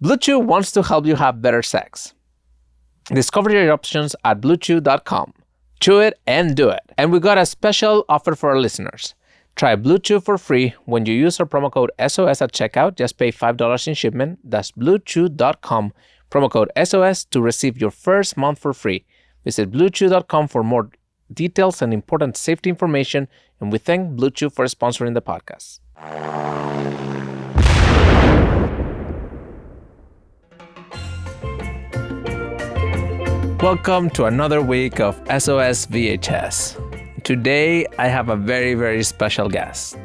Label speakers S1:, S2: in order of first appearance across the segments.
S1: Blue Chew wants to help you have better sex. Discover your options at bluechew.com. Chew it and do it. And we got a special offer for our listeners. Try Blue Chew for free when you use our promo code SOS at checkout. Just pay $5 in shipment. That's bluechew.com. Promo code SOS to receive your first month for free. Visit bluechew.com for more details and important safety information. And we thank Blue Chew for sponsoring the podcast. Welcome to another week of SOS VHS. Today, I have a very, very special guest.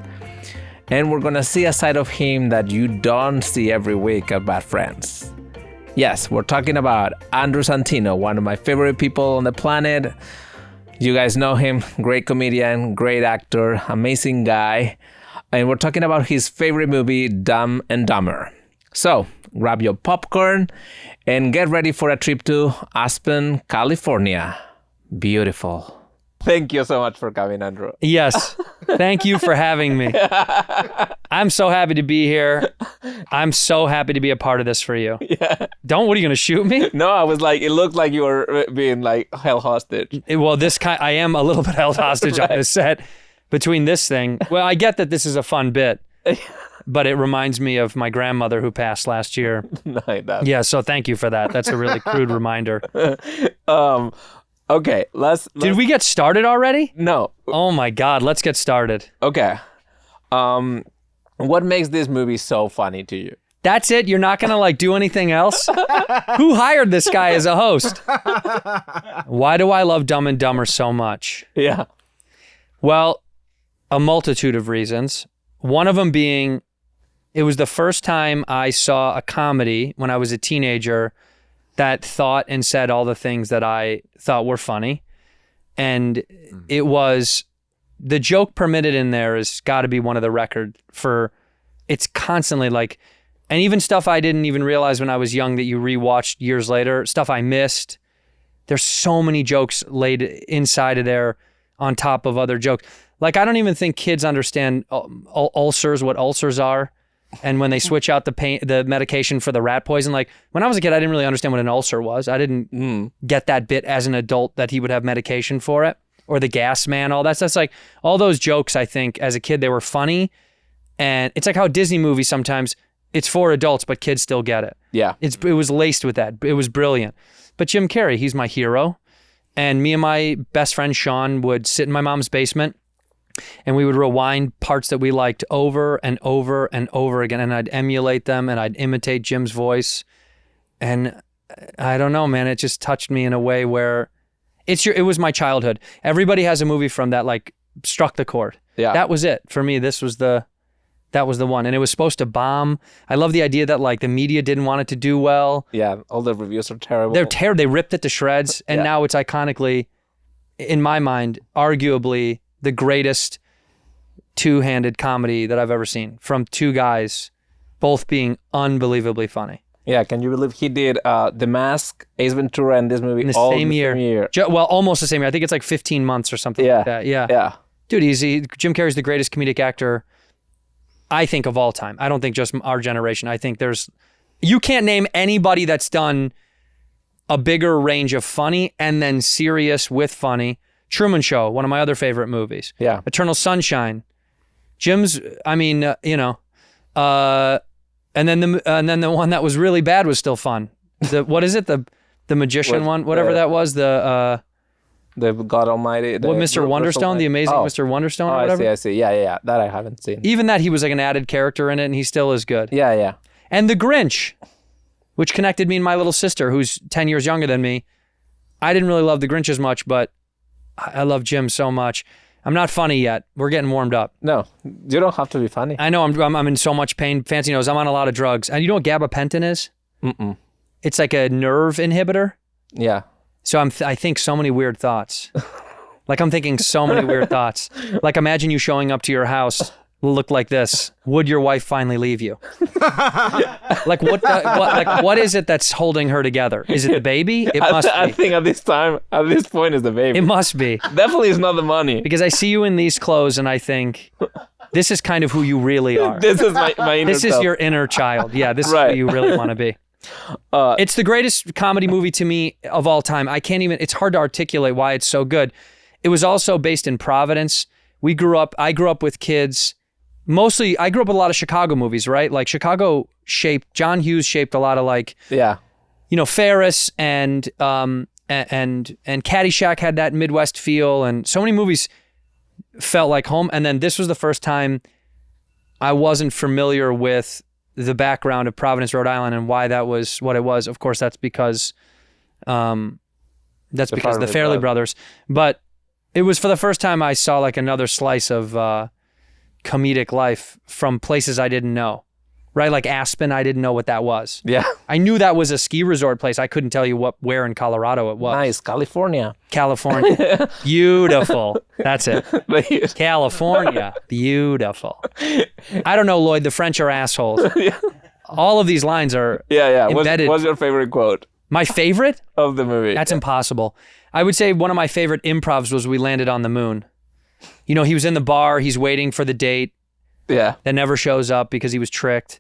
S1: And we're going to see a side of him that you don't see every week at Bad Friends. Yes, we're talking about Andrew Santino, one of my favorite people on the planet. You guys know him, great comedian, great actor, amazing guy. And we're talking about his favorite movie, Dumb and Dumber. So, grab your popcorn and get ready for a trip to Aspen, California. Beautiful. Thank you so much for coming, Andrew.
S2: Yes. Thank you for having me. I'm so happy to be here. I'm so happy to be a part of this for you.
S1: Yeah.
S2: What are you going to shoot me?
S1: No, I was like, it looked like you were being like held hostage.
S2: Well, I am a little bit held hostage
S1: Right.
S2: on this set between this thing. Well, I get that this is a fun bit, but it reminds me of my grandmother who passed last year.
S1: No, it doesn't.
S2: Yeah, so thank you for that. That's a really crude reminder.
S1: Okay, let's...
S2: Did we get started already?
S1: No.
S2: Oh my God, let's get started.
S1: Okay. What makes this movie so funny to you?
S2: That's it? You're not going to do anything else? Who hired this guy as a host? Why do I love Dumb and Dumber so much?
S1: Yeah.
S2: Well, a multitude of reasons. One of them being, it was the first time I saw a comedy when I was a teenager that thought and said all the things that I thought were funny. And it was, the joke permitted in there has got to be one of the record for, it's constantly and even stuff I didn't even realize when I was young that you rewatched years later, stuff I missed. There's so many jokes laid inside of there on top of other jokes. I don't even think kids understand ulcers, what ulcers are. And when they switch out the medication for the rat poison, when I was a kid, I didn't really understand what an ulcer was. I didn't get that bit as an adult that he would have medication for it, or the gas man, all that stuff. It's all those jokes, I think, as a kid, they were funny. And it's like how Disney movies sometimes, it's for adults, but kids still get it.
S1: Yeah.
S2: It was laced with that. It was brilliant. But Jim Carrey, he's my hero. And me and my best friend Sean would sit in my mom's basement, and we would rewind parts that we liked over and over and over again. And I'd emulate them and I'd imitate Jim's voice. And I don't know, man, it just touched me in a way where it was my childhood. Everybody has a movie from that struck the chord.
S1: Yeah.
S2: That was it. For me, that was the one. And it was supposed to bomb. I love the idea that the media didn't want it to do well.
S1: Yeah, all the reviews are terrible.
S2: They're terrible. They ripped it to shreds. And now it's iconically, in my mind, arguably the greatest two-handed comedy that I've ever seen, from two guys both being unbelievably funny.
S1: Yeah, can you believe he did The Mask, Ace Ventura, and this movie
S2: In the
S1: all
S2: same
S1: the
S2: year.
S1: same year?
S2: Well, almost the same year. I think it's 15 months or something like that. Yeah.
S1: Yeah.
S2: Dude, Jim Carrey's the greatest comedic actor, I think, of all time. I don't think just our generation. I think you can't name anybody that's done a bigger range of funny and then serious with funny. Truman Show, one of my other favorite movies.
S1: Yeah.
S2: Eternal Sunshine. Jim's, and then the one that was really bad was still fun. What is it? The magician one, whatever that was. The
S1: God Almighty.
S2: Mr. Wonderstone, the amazing Mr. Wonderstone, or whatever.
S1: I see. Yeah. That I haven't seen.
S2: Even that, he was an added character in it, and he still is good.
S1: Yeah.
S2: And The Grinch, which connected me and my little sister, who's 10 years younger than me. I didn't really love The Grinch as much, but I love Jim so much. I'm not funny yet. We're getting warmed up.
S1: No, you don't have to be funny.
S2: I know I'm in so much pain. Fancy knows I'm on a lot of drugs. And you know what gabapentin is?
S1: Mm-mm.
S2: It's like a nerve inhibitor.
S1: Yeah.
S2: So I think so many weird thoughts. I'm thinking so many weird thoughts. Imagine you showing up to your house look like this. Would your wife finally leave you? What is it that's holding her together? Is it the baby? It must be.
S1: I think at this point, it's the baby.
S2: It must be.
S1: Definitely it's not the money.
S2: Because I see you in these clothes and I think, this is kind of who you really are.
S1: This is my inner
S2: This is
S1: self.
S2: your inner child. Yeah, this is who you really want to be. It's the greatest comedy movie to me of all time. It's hard to articulate why it's so good. It was also based in Providence. I grew up with kids. Mostly, I grew up with a lot of Chicago movies, right? Like John Hughes shaped a lot of Ferris and Caddyshack had that Midwest feel, and so many movies felt like home. And then this was the first time I wasn't familiar with the background of Providence, Rhode Island, and why that was what it was. Of course, that's because the Farrelly brothers. But it was for the first time I saw like another slice of comedic life from places I didn't know, right? Like Aspen, I didn't know what that was.
S1: Yeah.
S2: I knew that was a ski resort place. I couldn't tell you where in Colorado it was.
S1: Nice. California.
S2: Beautiful. That's it. California. Beautiful. I don't know, Lloyd, the French are assholes. All of these lines are embedded.
S1: What's your favorite quote?
S2: My favorite?
S1: Of the movie.
S2: That's impossible. I would say one of my favorite improvs was We Landed on the Moon. He was in the bar, he's waiting for the date.
S1: Yeah.
S2: That never shows up because he was tricked.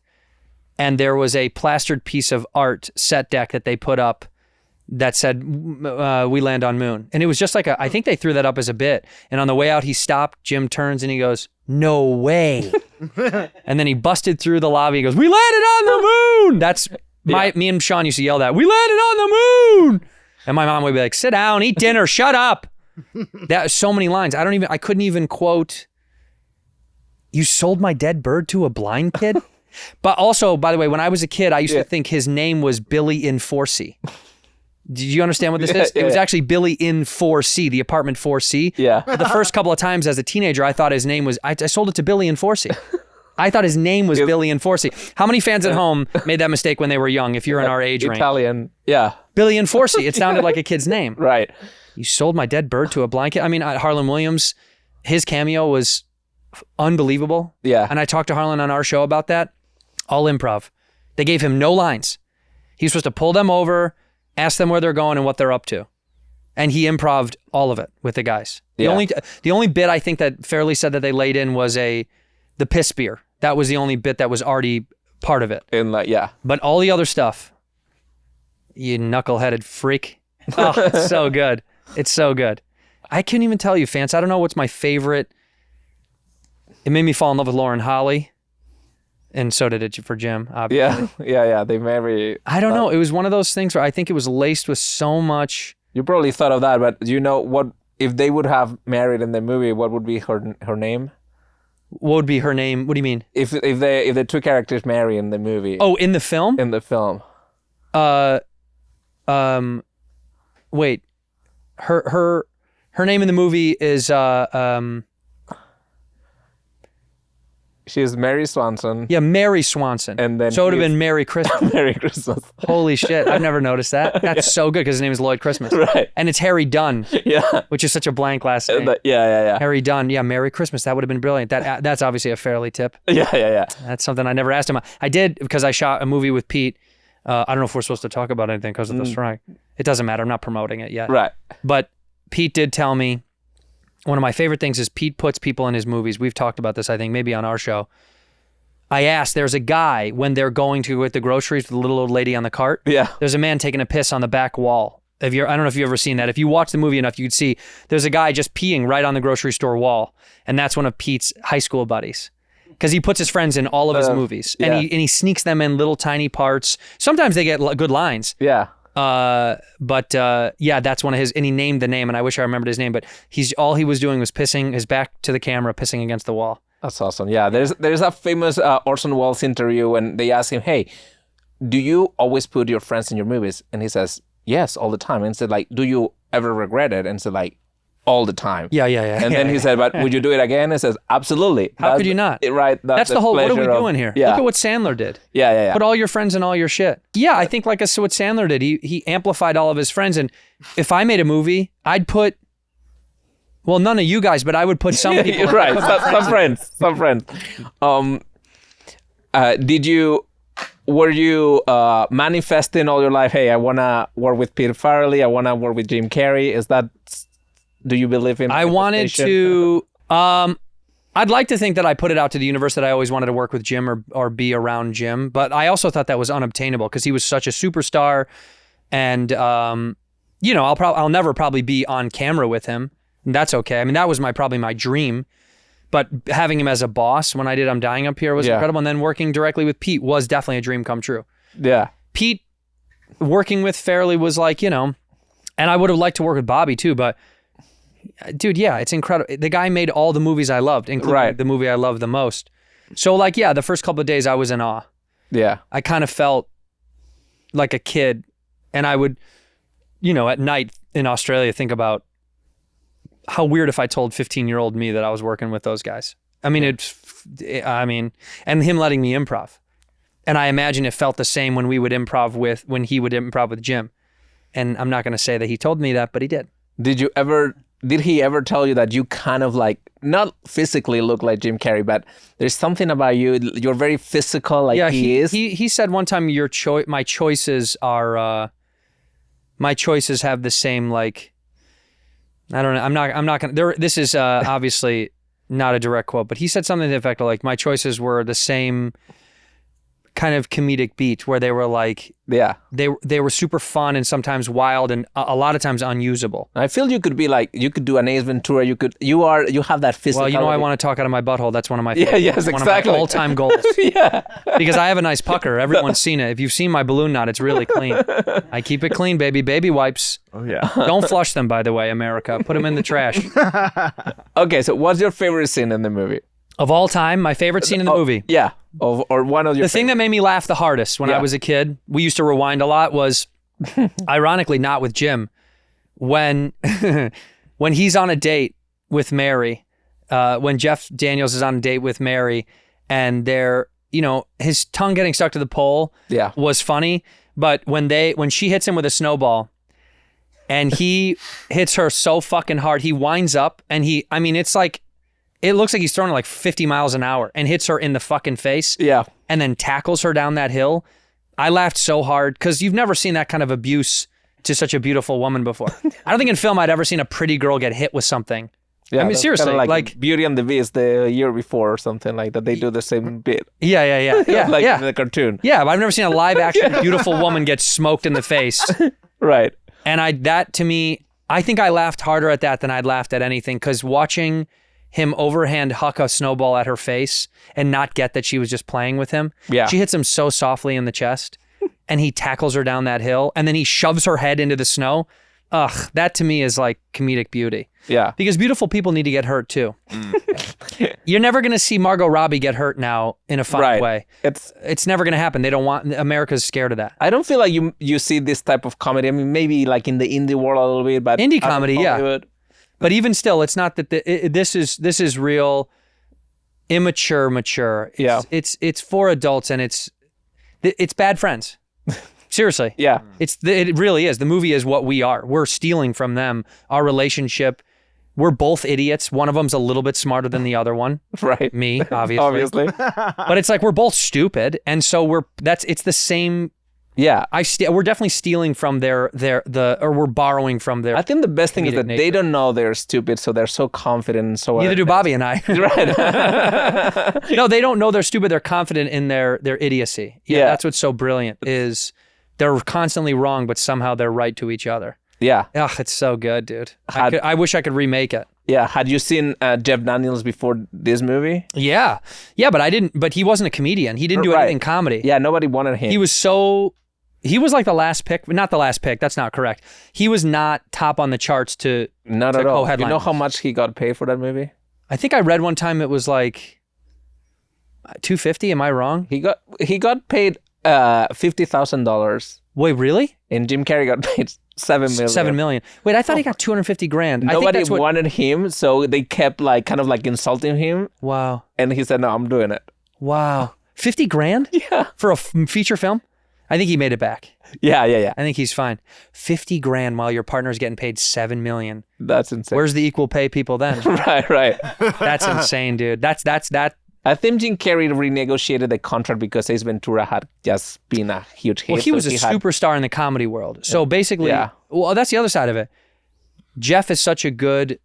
S2: And there was a plastered piece of art set deck that they put up that said, we land on moon. And it was just like I think they threw that up as a bit. And on the way out, he stopped, Jim turns and he goes, no way. And then he busted through the lobby. He goes, we landed on the moon. That's me and Sean used to yell that, we landed on the moon. And my mom would be like, sit down, eat dinner, shut up. That so many lines. I couldn't even quote, you sold my dead bird to a blind kid? But also, by the way, when I was a kid, I used to think his name was Billy in 4C. Do you understand what this is? It was actually Billy in 4C, the apartment 4C.
S1: Yeah.
S2: The first couple of times as a teenager, I thought his name was, I sold it to Billy in 4C. I thought his name was Billy in 4C. How many fans at home made that mistake when they were young, if you're in our age range?
S1: Italian, yeah.
S2: Billy in 4C. It sounded like a kid's name.
S1: Right.
S2: You sold my dead bird to a blind kid? I mean, Harlan Williams, his cameo was unbelievable.
S1: Yeah.
S2: And I talked to Harlan on our show about that. All improv. They gave him no lines. He was supposed to pull them over, ask them where they're going and what they're up to. And he improv'd all of it with the guys. The only bit I think that Farrelly said that they laid in was the piss beer. That was the only bit that was already part of it. But all the other stuff, you knuckleheaded freak. Oh, it's so good. It's so good. I couldn't even tell you, Fance. I don't know what's my favorite. It made me fall in love with Lauren Holly. And so did it for Jim, obviously.
S1: Yeah. They marry.
S2: I don't know. It was one of those things where I think it was laced with so much.
S1: You probably thought of that, but do you know what, if they would have married in the movie, what would be her name?
S2: What would be her name? What do you mean?
S1: If the two characters marry in the movie.
S2: Oh, in the film?
S1: In the film.
S2: Wait. Her name in the movie is
S1: She's Mary Swanson.
S2: Yeah, Mary Swanson.
S1: And then
S2: so it would have been Merry Christmas.
S1: Merry Christmas.
S2: Holy shit, I've never noticed that. That's so good because his name is Lloyd Christmas.
S1: Right.
S2: And it's Harry Dunn.
S1: Yeah.
S2: Which is such a blank last name.
S1: Yeah.
S2: Harry Dunn. Yeah, Merry Christmas. That would have been brilliant. That's obviously a Farrelly tip.
S1: Yeah.
S2: That's something I never asked him. I did because I shot a movie with Pete. I don't know if we're supposed to talk about anything because of the strike. It doesn't matter. I'm not promoting it yet.
S1: Right.
S2: But Pete did tell me one of my favorite things is Pete puts people in his movies. We've talked about this, I think, maybe on our show. I asked, there's a guy when they're going to get the groceries with the little old lady on the cart.
S1: Yeah.
S2: There's a man taking a piss on the back wall. I don't know if you've ever seen that. If you watch the movie enough, you'd see there's a guy just peeing right on the grocery store wall. And that's one of Pete's high school buddies. Because he puts his friends in all of his movies.
S1: Yeah.
S2: And he sneaks them in little tiny parts. Sometimes they get good lines.
S1: Yeah.
S2: But that's one of his, and he named the name, and I wish I remembered his name, but all he was doing was pissing his back to the camera, pissing against the wall.
S1: That's awesome. Yeah, there's a famous Orson Welles interview and they ask him, hey, do you always put your friends in your movies? And he says, yes, all the time. And said, like, do you ever regret it? And said, like, all the time.
S2: Yeah.
S1: And then he said, but would you do it again? And says, absolutely.
S2: How could you not?
S1: Right.
S2: That's the whole, what are we doing here?
S1: Yeah.
S2: Look at what Sandler did.
S1: Yeah.
S2: Put all your friends in all your shit. Yeah, I think like what Sandler did. He amplified all of his friends. And if I made a movie, I'd put, well, none of you guys, but I would put some people.
S1: Right, some friends. Were you manifesting all your life, hey, I want to work with Peter Farrelly, I want to work with Jim Carrey? Do you believe in
S2: I wanted to, I'd like to think that I put it out to the universe that I always wanted to work with Jim or be around Jim, but I also thought that was unobtainable because he was such a superstar, and I'll never probably be on camera with him, and that's okay. I mean, that was probably my dream, but having him as a boss when I did I'm Dying Up Here was incredible, and then working directly with Pete was definitely a dream come true.
S1: Yeah,
S2: Pete working with Farrelly was like, and I would have liked to work with Bobby too, but. Dude, yeah, it's incredible. The guy made all the movies I loved, including the movie I loved the most. So, the first couple of days I was in awe.
S1: Yeah.
S2: I kind of felt like a kid, and I would, at night in Australia think about how weird if I told 15-year-old me that I was working with those guys. I mean, and him letting me improv. And I imagine it felt the same when he would improv with Jim. And I'm not going to say that he told me that, but he did.
S1: Did he ever tell you that you kind of not physically look like Jim Carrey, but there's something about you, you're very physical he is?
S2: He said one time my choices have the same I don't know, I'm not going to, this is obviously not a direct quote, but he said something to the effect of my choices were the same kind of comedic beat where they were they were super fun and sometimes wild and a lot of times unusable.
S1: I feel you could be you could do an Ace Ventura. You have that physical.
S2: Well, I want to talk out of my butthole. That's one of my
S1: exactly.
S2: One of my all-time goals.
S1: Yeah,
S2: because I have a nice pucker. Everyone's seen it. If you've seen my balloon knot, it's really clean. I keep it clean, baby wipes.
S1: Oh yeah.
S2: Don't flush them, by the way, America. Put them in the trash.
S1: Okay, so what's your favorite scene in the movie?
S2: Of all time, my favorite scene in the movie.
S1: Yeah. Or one of your.
S2: The thing that made me laugh the hardest when I was a kid, we used to rewind a lot, was ironically not with Jim. When he's on a date with Mary, when Jeff Daniels is on a date with Mary, and they're, his tongue getting stuck to the pole was funny. But when she hits him with a snowball and he hits her so fucking hard, he winds up and it's like, it looks like he's throwing it 50 miles an hour and hits her in the fucking face.
S1: Yeah.
S2: And then tackles her down that hill. I laughed so hard because you've never seen that kind of abuse to such a beautiful woman before. I don't think in film I'd ever seen a pretty girl get hit with something.
S1: Yeah,
S2: I mean, seriously.
S1: Like Beauty and the Beast the year before or something like that. They do the same bit.
S2: Yeah.
S1: In the cartoon.
S2: Yeah, but I've never seen a live action beautiful woman get smoked in the face.
S1: Right.
S2: And that to me, I think I laughed harder at that than I'd laughed at anything, because watching him overhand huck a snowball at her face and not get that she was just playing with him.
S1: Yeah.
S2: She hits him so softly in the chest and he tackles her down that hill and then he shoves her head into the snow. Ugh, that to me is comedic beauty.
S1: Yeah.
S2: Because beautiful people need to get hurt too. You're never going to see Margot Robbie get hurt now in a fun way. It's never going to happen. They don't want, America's scared of that.
S1: I don't feel like you see this type of comedy. I mean, maybe in the indie world a little bit, but
S2: indie comedy, yeah. But even still, it's not that this is real, immature, mature. It's for adults, and it's bad friends. Seriously.
S1: Yeah.
S2: It really is. The movie is what we are. We're stealing from them. Our relationship. We're both idiots. One of them's a little bit smarter than the other one.
S1: Right.
S2: Me, obviously. But it's we're both stupid, and so it's the same. Yeah, we're definitely stealing from or we're borrowing from their.
S1: I think the best thing is that they don't know they're stupid, so they're so confident and so.
S2: Neither do Bobby and I.
S1: Right.
S2: No, they don't know they're stupid. They're confident in their idiocy. Yeah, that's what's so brilliant is they're constantly wrong, but somehow they're right to each other.
S1: Yeah.
S2: Ugh, it's so good, dude. I wish I could remake it.
S1: Yeah. Had you seen Jeff Daniels before this movie?
S2: Yeah, but I didn't. But he wasn't a comedian. He didn't do anything comedy.
S1: Yeah, nobody wanted him.
S2: He was the last pick, not the last pick. That's not correct. He was not top on the charts to
S1: not at all.
S2: Co-headline.
S1: You know how much he got paid for that movie?
S2: I think I read one time it was $250. Am I wrong?
S1: He got paid $50,000.
S2: Wait, really?
S1: And Jim Carrey got paid $7 million.
S2: $7 million. Wait, I thought he got $250,000.
S1: Nobody wanted him, so they kept kind of insulting him.
S2: Wow.
S1: And he said, "No, I'm doing it."
S2: Wow. $50,000?
S1: Yeah.
S2: For a feature film? I think he made it back.
S1: Yeah.
S2: I think he's fine. $50,000 while your partner's getting paid $7 million.
S1: That's insane.
S2: Where's the equal pay people then?
S1: Right.
S2: That's insane, dude. That's
S1: I think Jim Carrey renegotiated the contract because Ace Ventura had just been a huge hit.
S2: Well, he was a superstar in the comedy world. So basically, well, that's the other side of it. Jeff is such a good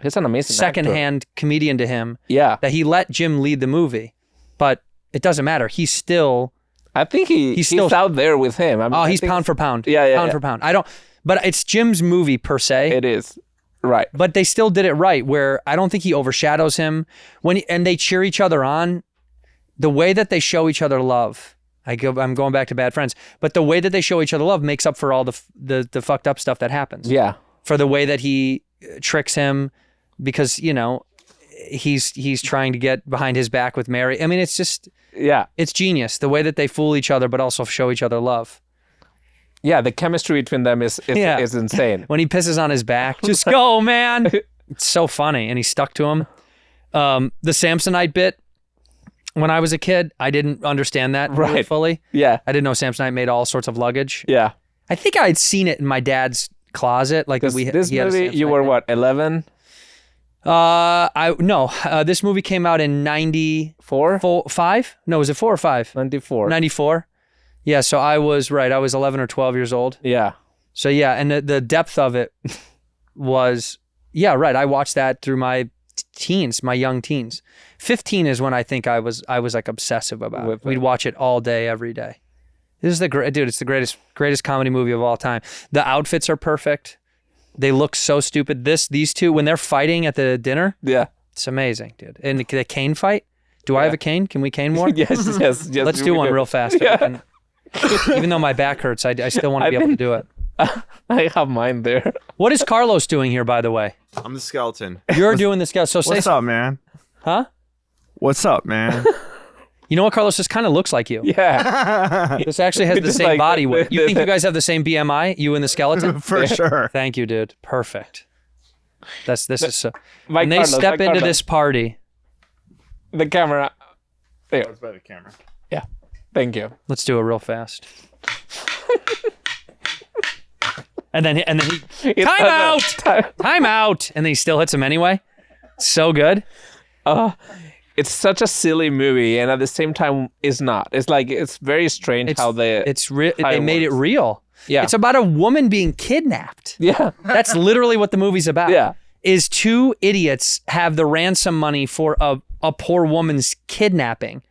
S1: He's an amazing
S2: secondhand comedian to him.
S1: Yeah.
S2: That he let Jim lead the movie, but it doesn't matter. He's still.
S1: I think he's still out there with him. I mean,
S2: he's pound for pound.
S1: Pound
S2: for pound. But it's Jim's movie per se.
S1: It is. Right.
S2: But they still did it right, where I don't think he overshadows him. And they cheer each other on. The way that they show each other love, I'm going back to Bad Friends, but the way that they show each other love makes up for all the fucked up stuff that happens.
S1: Yeah.
S2: For the way that he tricks him because, he's trying to get behind his back with Mary. I mean, it's just, it's genius. The way that they fool each other, but also show each other love.
S1: Yeah, the chemistry between them is insane.
S2: When he pisses on his back, just go, man. It's so funny. And he stuck to him. The Samsonite bit, when I was a kid, I didn't understand that really fully. Yeah. I didn't know Samsonite made all sorts of luggage.
S1: Yeah.
S2: I think I had seen it in my dad's closet. Like this
S1: movie, you were what, 11?
S2: This movie came out in 94? 5? No, was it 4 or 5?
S1: 94.
S2: 94. Yeah, so I was 11 or 12 years old.
S1: Yeah.
S2: So yeah, and the depth of it was, I watched that through my teens, my young teens. 15 is when I think I was like obsessive about it. We'd watch it all day, every day. This is it's the greatest comedy movie of all time. The outfits are perfect. They look so stupid. These two, when they're fighting at the dinner, it's amazing, dude. And the cane fight. Do I have a cane? Can we cane more?
S1: yes.
S2: Let's do one real fast. Yeah. Even though my back hurts, I still want to be able to do it.
S1: I have mine there.
S2: What is Carlos doing here, by the way?
S3: I'm the skeleton.
S2: You're doing the skeleton. So
S3: what's up, man?
S2: Huh?
S3: What's up, man?
S2: You know what, Carlos? This kind of looks like you.
S1: Yeah.
S2: This actually has the same body weight. You think you guys have the same BMI? You and the skeleton?
S3: For sure.
S2: Thank you, dude. Perfect. This is so. When they step into this party.
S1: The camera. There.
S3: It's by the camera.
S1: Yeah. Thank you.
S2: Let's do it real fast. And then he time out, and then he still hits him anyway. So good.
S1: It's such a silly movie, and at the same time, it's not. It's like it's very strange how they
S2: made it real.
S1: Yeah,
S2: it's about a woman being kidnapped.
S1: Yeah,
S2: that's literally what the movie's about.
S1: Yeah,
S2: is two idiots have the ransom money for a poor woman's kidnapping,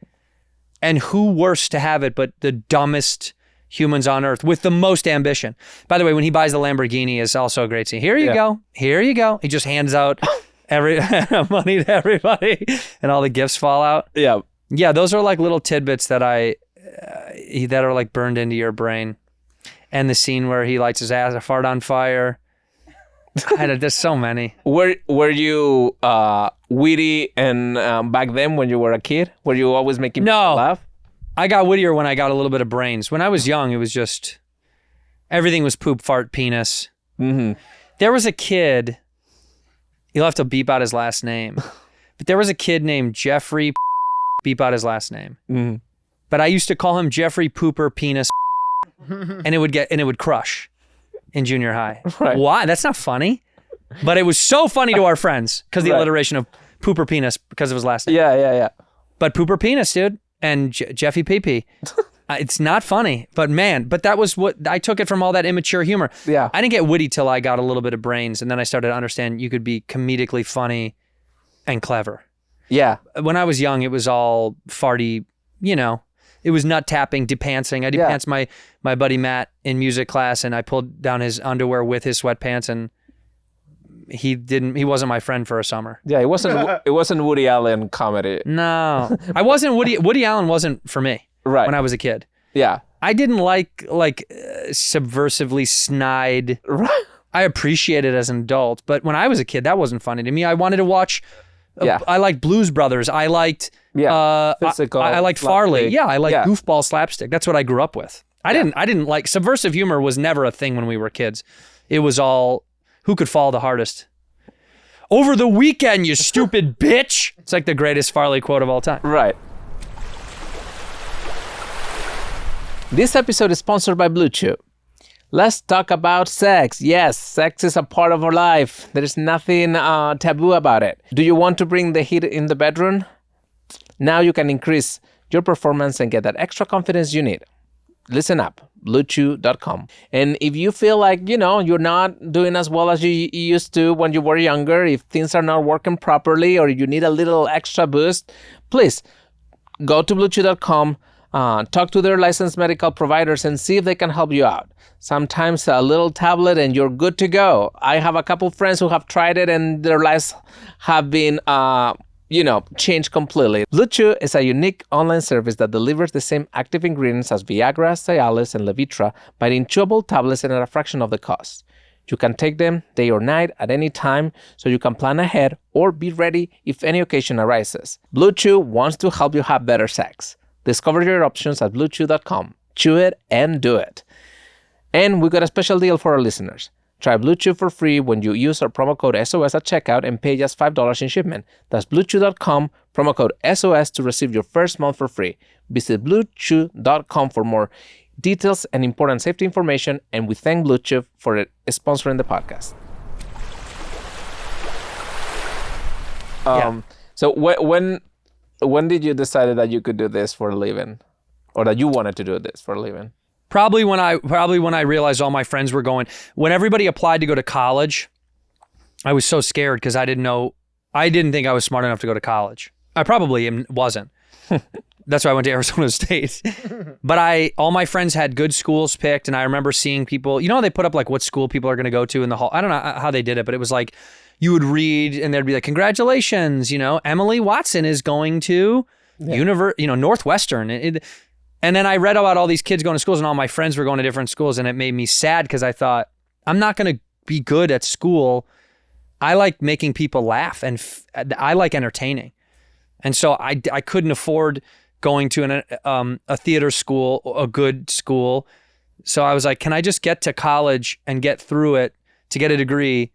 S2: and who worse to have it but the dumbest humans on earth with the most ambition. By the way, when he buys the Lamborghini is also a great scene. Here you go. He just hands out money to everybody and all the gifts fall out. Yeah, those are like little tidbits that that are like burned into your brain. And the scene where he lights his a fart on fire. There's so many.
S1: Were you witty and back then when you were a kid? Were you always making people laugh?
S2: I got wittier when I got a little bit of brains. When I was young, it was just everything was poop, fart, penis.
S1: Mm-hmm.
S2: There was a kid. You'll have to beep out his last name. But there was a kid named Jeffrey, beep out his last name.
S1: Mm-hmm.
S2: But I used to call him Jeffrey Pooper Penis, and it would crush in junior high.
S1: Right.
S2: Why? That's not funny. But it was so funny to our friends because the alliteration of Pooper Penis because of his last name.
S1: Yeah.
S2: But Pooper Penis, dude, and Jeffy Pee. It's not funny, but that was what I took it from all that immature humor.
S1: Yeah.
S2: I didn't get witty till I got a little bit of brains, and then I started to understand you could be comedically funny and clever.
S1: Yeah.
S2: When I was young, it was all farty, it was nut tapping, depantsing. I depantsed my buddy Matt in music class, and I pulled down his underwear with his sweatpants, and he wasn't my friend for a summer.
S1: Yeah, it wasn't Woody Allen comedy.
S2: No. I wasn't Woody Allen wasn't for me.
S1: Right.
S2: When I was a kid.
S1: Yeah.
S2: I didn't like subversively snide.
S1: Right.
S2: I appreciate it as an adult, but when I was a kid, that wasn't funny to me. I wanted to watch. I liked Blues Brothers. I liked.
S1: Physical.
S2: I liked Farley. Yeah, I liked goofball slapstick. That's what I grew up with. I didn't like subversive humor. Was never a thing when we were kids. It was all who could fall the hardest. Over the weekend, you stupid bitch. It's like the greatest Farley quote of all time.
S1: Right. This episode is sponsored by Blue Chew. Let's talk about sex. Yes, sex is a part of our life. There is nothing taboo about it. Do you want to bring the heat in the bedroom? Now you can increase your performance and get that extra confidence you need. listen up, bluechew.com. And if you feel like, you're not doing as well as you used to when you were younger, if things are not working properly or you need a little extra boost, please go to bluechew.com, talk to their licensed medical providers and see if they can help you out. Sometimes a little tablet and you're good to go. I have a couple friends who have tried it and their lives have been changed completely. Blue Chew is a unique online service that delivers the same active ingredients as Viagra, Cialis, and Levitra, but in chewable tablets and at a fraction of the cost. You can take them day or night at any time, so you can plan ahead or be ready if any occasion arises. Blue Chew wants to help you have better sex. Discover your options at bluechew.com. Chew it and do it. And we got a special deal for our listeners. Try Blue Chew for free when you use our promo code SOS at checkout and pay just $5 in shipment. That's bluechew.com, promo code SOS to receive your first month for free. Visit bluechew.com for more details and important safety information, and we thank Blue Chew for sponsoring the podcast. So when did you decide that you could do this for a living, or that you wanted to do this for a living?
S2: Probably when I realized all my friends were going. When everybody applied to go to college, I was so scared because I didn't think I was smart enough to go to college. I probably wasn't. That's why I went to Arizona State. But all my friends had good schools picked, and I remember seeing people, they put up like what school people are going to go to in the hall. I don't know how they did it, but it was like you would read and there'd be like, congratulations, Emily Watson is going to Northwestern. And then I read about all these kids going to schools and all my friends were going to different schools, and it made me sad because I thought, I'm not going to be good at school. I like making people laugh and I like entertaining. And so I couldn't afford going to a theater school, a good school. So I was like, can I just get to college and get through it to get a degree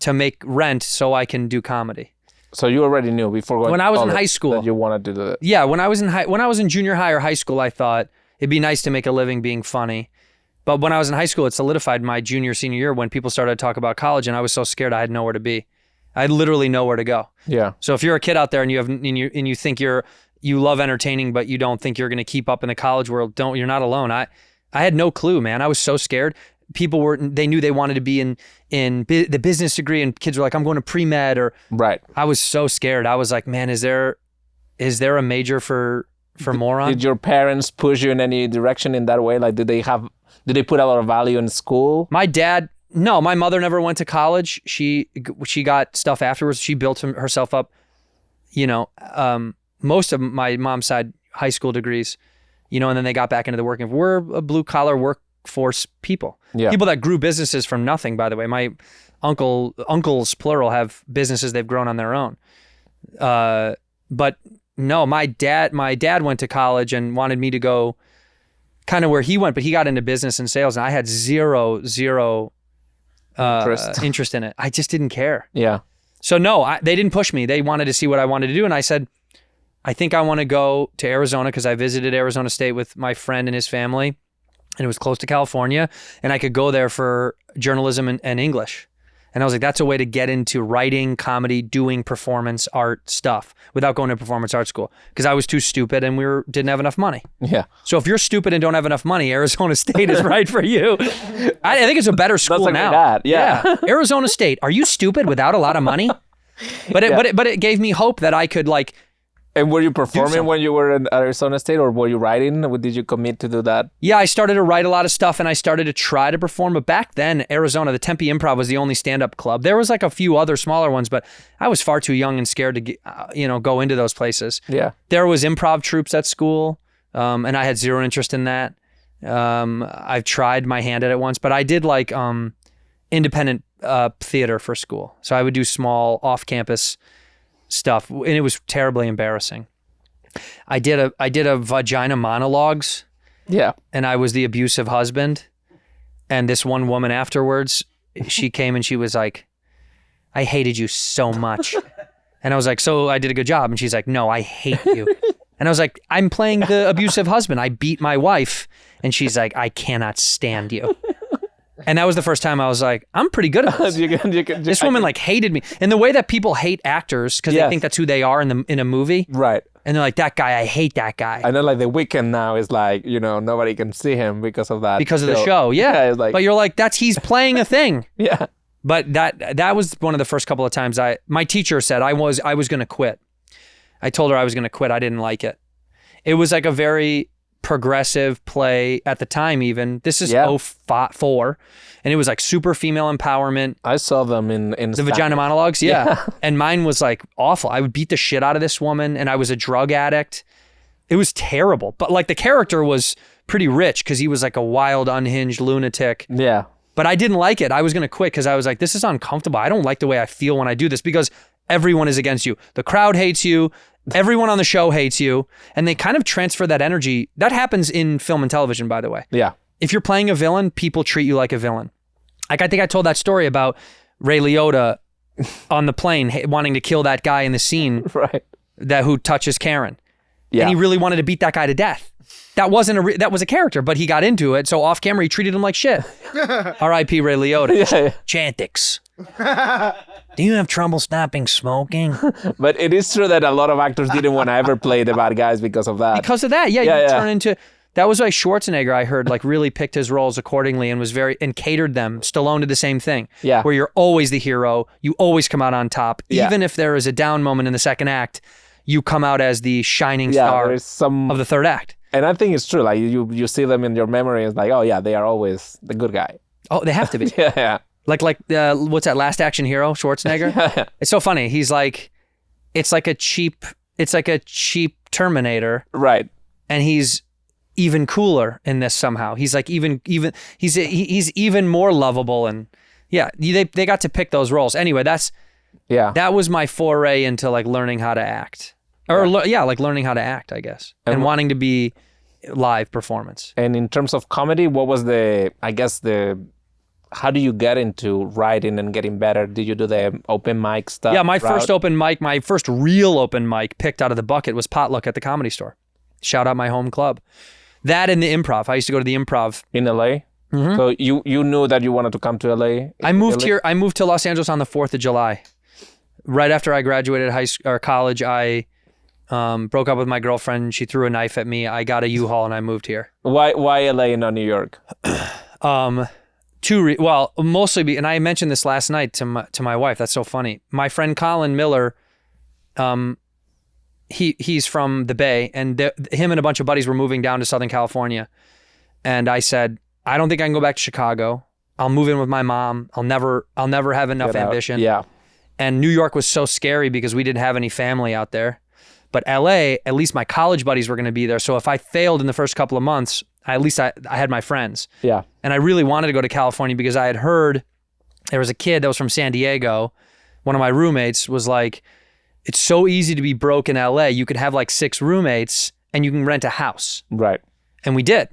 S2: to make rent so I can do comedy?
S1: So you already knew before going
S2: when I was in high school
S1: that you wanted to do that.
S2: Yeah, when I was in junior high or high school, I thought it'd be nice to make a living being funny. But when I was in high school, it solidified my senior year when people started to talk about college, and I was so scared I had nowhere to be. I had literally nowhere to go.
S1: Yeah.
S2: So if you're a kid out there and you think you love entertaining, but you don't think you're going to keep up in the college world, you're not alone. I had no clue, man. I was so scared. People they knew they wanted to be in the business degree, and kids were like, I'm going to pre-med or
S1: right.
S2: I was so scared. I was like, man, is there a major for morons?
S1: Did your parents push you in any direction in that way? Like, did they put a lot of value in school?
S2: No, my mother never went to college. She got stuff afterwards. She built herself up, most of my mom's side high school degrees, and then they got back into the working. We're a blue collar workforce people.
S1: Yeah.
S2: People that grew businesses from nothing, by the way. My uncles, plural, have businesses they've grown on their own. But no, my dad went to college and wanted me to go kind of where he went, but he got into business and sales, and I had zero interest in it. I just didn't care.
S1: Yeah.
S2: So no, they didn't push me. They wanted to see what I wanted to do, and I said, I think I want to go to Arizona because I visited Arizona State with my friend and his family, and it was close to California, and I could go there for journalism and English. And I was like, that's a way to get into writing, comedy, doing performance art stuff without going to performance art school, because I was too stupid and didn't have enough money.
S1: Yeah.
S2: So if you're stupid and don't have enough money, Arizona State is right for you. I think it's a better school
S1: That's
S2: now.
S1: That. Yeah.
S2: Arizona State. Are you stupid without a lot of money? But it gave me hope that I could like.
S1: And were you performing when you were in Arizona State, or were you writing? Did you commit to do that?
S2: Yeah, I started to write a lot of stuff, and I started to try to perform. But back then, Arizona, the Tempe Improv was the only stand-up club. There was like a few other smaller ones, but I was far too young and scared to go into those places.
S1: Yeah.
S2: There was improv troops at school, and I had zero interest in that. I've tried my hand at it once, but I did like independent theater for school. So I would do small off-campus stuff, and it was terribly embarrassing. I did a vagina monologues.
S1: Yeah.
S2: And I was the abusive husband. And this one woman afterwards, she came and she was like, I hated you so much. And I was like, so I did a good job. And she's like, no, I hate you. And I was like, I'm playing the abusive husband. I beat my wife. And she's like, I cannot stand you. And that was the first time I was like, I'm pretty good at this. This woman like hated me. And the way that people hate actors because they think that's who they are in a movie.
S1: Right.
S2: And they're like, that guy, I hate that guy.
S1: I know like The Weeknd now is like, nobody can see him because of that.
S2: Because of the show. Yeah.
S1: It's like,
S2: but you're like, he's playing a thing.
S1: Yeah.
S2: But that was one of the first couple of times my teacher said I was going to quit. I told her I was going to quit. I didn't like it. It was like a very progressive play at the time even. This is 04. And it was like super female empowerment.
S1: I saw them in
S2: the vagina monologues. Yeah. And mine was like awful. I would beat the shit out of this woman and I was a drug addict. It was terrible. But like the character was pretty rich because he was like a wild, unhinged lunatic.
S1: Yeah.
S2: But I didn't like it. I was going to quit because I was like, this is uncomfortable. I don't like the way I feel when I do this because everyone is against you. The crowd hates you. Everyone on the show hates you. And they kind of transfer that energy. That happens in film and television, by the way.
S1: Yeah.
S2: If you're playing a villain, people treat you like a villain. Like I think I told that story about Ray Liotta on the plane wanting to kill that guy in the scene
S1: right.
S2: who touches Karen.
S1: Yeah.
S2: And he really wanted to beat that guy to death. That was a character, but he got into it. So off camera, he treated him like shit. R.I.P. Ray Liotta.
S1: Yeah.
S2: Chantix. Do you have trouble stopping smoking?
S1: But it is true that a lot of actors didn't want to ever play the bad guys because of that.
S2: Because of that, yeah. Turn into... That was why Schwarzenegger, I heard, like really picked his roles accordingly and was and catered them. Stallone did the same thing.
S1: Yeah.
S2: Where you're always the hero. You always come out on top.
S1: Yeah.
S2: Even if there is a down moment in the second act, you come out as the shining star of the third act.
S1: And I think it's true. Like you see them in your memory. It's like, oh yeah, they are always the good guy.
S2: Oh, they have to be.
S1: Yeah.
S2: Like what's that, Last Action Hero, Schwarzenegger?
S1: Yeah.
S2: It's so funny. He's like, it's like a cheap Terminator.
S1: Right.
S2: And he's even cooler in this somehow. He's like he's even more lovable, and they got to pick those roles. Anyway, that was my foray into like learning how to act. Like learning how to act, I guess. And wanting to be live performance.
S1: And in terms of comedy, what was how do you get into writing and getting better? Did you do the open mic stuff?
S2: Yeah, my first real open mic picked out of the bucket was Potluck at the Comedy Store. Shout out my home club. That and the Improv. I used to go to the Improv.
S1: In LA? Mm-hmm. So you knew that you wanted to come to LA?
S2: I moved to Los Angeles on the 4th of July. Right after I graduated college, I broke up with my girlfriend. She threw a knife at me. I got a U-Haul and I moved here.
S1: Why LA and not New York?
S2: Mostly, and I mentioned this last night to my wife. That's so funny. My friend Colin Miller, he's from the Bay, and him and a bunch of buddies were moving down to Southern California. And I said, I don't think I can go back to Chicago. I'll move in with my mom. I'll never have enough ambition.
S1: Yeah.
S2: And New York was so scary because we didn't have any family out there. But LA, at least my college buddies were going to be there. So if I failed in the first couple of months, at least I had my friends.
S1: Yeah.
S2: And I really wanted to go to California because I had heard there was a kid that was from San Diego. One of my roommates was like, it's so easy to be broke in LA. You could have like 6 roommates and you can rent a house.
S1: Right.
S2: And we did.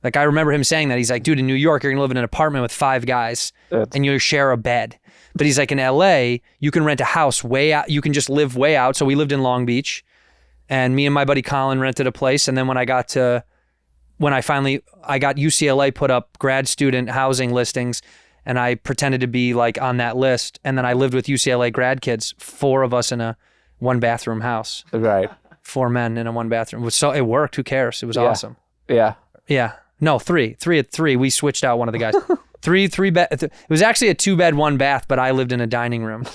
S2: Like I remember him saying that. He's like, dude, in New York, you're going to live in an apartment with 5 guys and you'll share a bed. But he's like, in LA, you can rent a house way out. You can just live way out. So we lived in Long Beach, and me and my buddy Colin rented a place. And then when I got UCLA put up grad student housing listings, and I pretended to be like on that list. And then I lived with UCLA grad kids, 4 of us in a 1-bathroom house.
S1: Right.
S2: 4 men in a 1-bathroom. So it worked. Who cares? It was awesome.
S1: Yeah.
S2: Yeah. No, 3. 3 at 3. We switched out one of the guys. 3 bed. It was actually a 2-bed, 1-bath, but I lived in a dining room.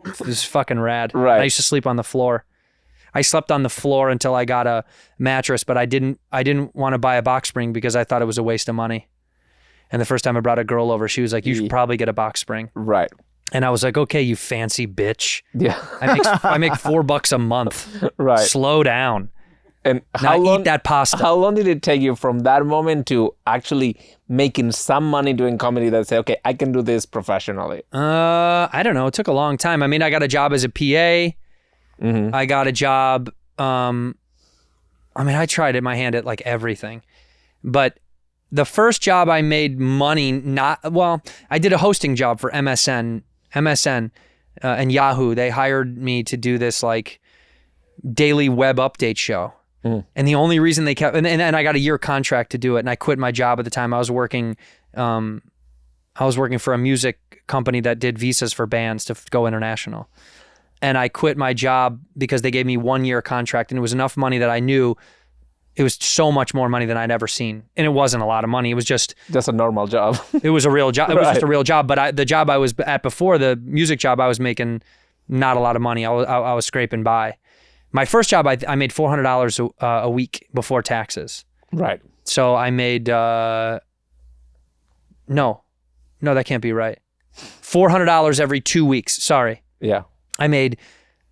S2: It was fucking rad.
S1: Right.
S2: I used to sleep on the floor. I slept on the floor until I got a mattress, but I didn't want to buy a box spring because I thought it was a waste of money. And the first time I brought a girl over, she was like, you should probably get a box spring.
S1: Right.
S2: And I was like, okay, you fancy bitch.
S1: Yeah.
S2: I make $4 a month.
S1: Right.
S2: Long down.
S1: And
S2: eat that pasta.
S1: How long did it take you from that moment to actually making some money doing comedy that say, okay, I can do this professionally?
S2: I don't know. It took a long time. I mean, I got a job as a PA. Mm-hmm. I got a job. I tried my hand at like everything, but the first job I made money, I did a hosting job for MSN and Yahoo. They hired me to do this like daily web update show. Mm. And the only reason they kept, and I got a year contract to do it, and I quit my job at the time. I was working I was working for a music company that did visas for bands to go international. And I quit my job because they gave me 1 year contract, and it was enough money that I knew it was so much more money than I'd ever seen. And it wasn't a lot of money. It was just
S1: a normal job.
S2: It was a real job. It was just a real job. But the job I was at before, the music job, I was making not a lot of money. I was scraping by. My first job, I made $400 a week before taxes.
S1: Right.
S2: So I made, no, that can't be right. $400 every 2 weeks. Sorry.
S1: Yeah.
S2: I made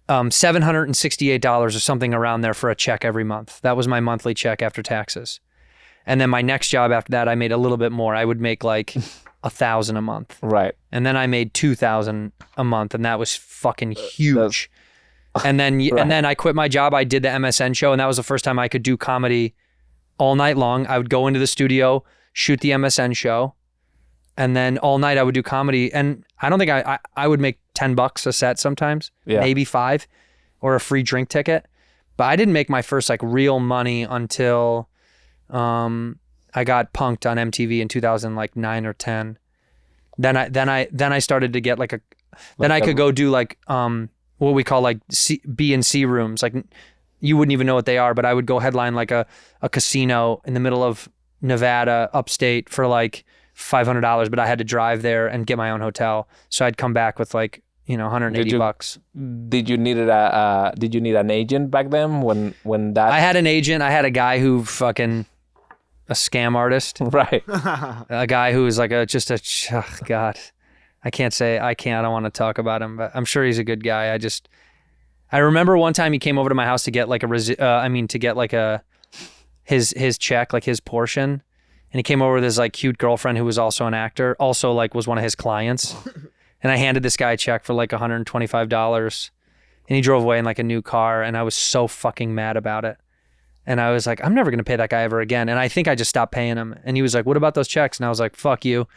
S2: $768 or something around there for a check every month. That was my monthly check after taxes. And then my next job after that, I made a little bit more. I would make like $1,000 a month.
S1: Right.
S2: And then I made $2,000 a month, and that was fucking huge. And then I quit my job. I did the MSN show, and that was the first time I could do comedy all night long. I would go into the studio, shoot the MSN show, and then all night I would do comedy. And I don't think I would make $10 a set sometimes, maybe $5, or a free drink ticket. But I didn't make my first like real money until I got punked on MTV in 2009 or 10. Then I started to get then I could go do like what we call like B and C rooms. Like you wouldn't even know what they are, but I would go headline like a casino in the middle of Nevada, upstate, for like $500, but I had to drive there and get my own hotel. So I'd come back with like, $180.
S1: Did you need an agent back then when that?
S2: I had an agent. I had a guy who fucking a scam artist.
S1: Right.
S2: A guy who was like God. I don't want to talk about him, but I'm sure he's a good guy. I remember one time he came over to my house to get like his check, like his portion. And he came over with his like cute girlfriend who was also an actor, also like was one of his clients. And I handed this guy a check for like $125, and he drove away in like a new car. And I was so fucking mad about it. And I was like, I'm never going to pay that guy ever again. And I think I just stopped paying him. And he was like, what about those checks? And I was like, fuck you.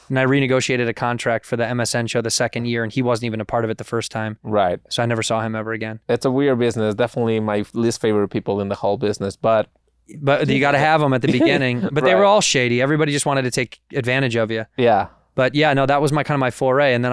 S2: And I renegotiated a contract for the MSN show the second year, and he wasn't even a part of it the first time.
S1: Right.
S2: So I never saw him ever again.
S1: It's a weird business. Definitely my least favorite people in the whole business, but
S2: you got to have them at the beginning. But they were all shady. Everybody just wanted to take advantage of you.
S1: Yeah.
S2: But yeah, no, that was my kind of my foray. And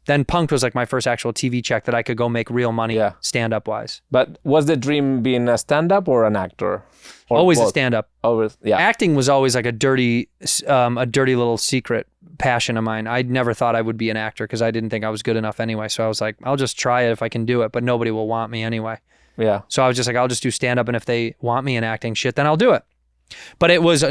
S2: then Punk'd was like my first actual TV check that I could go make real money stand-up wise.
S1: But was the dream being a stand-up or an actor? Or
S2: always
S1: both?
S2: a stand-up.
S1: Always, yeah.
S2: Acting was always like a dirty little secret passion of mine. I never thought I would be an actor because I didn't think I was good enough anyway. So I was like, I'll just try it if I can do it, but nobody will want me anyway.
S1: Yeah.
S2: So I was just like, I'll just do stand-up, and if they want me in acting shit, then I'll do it. But it was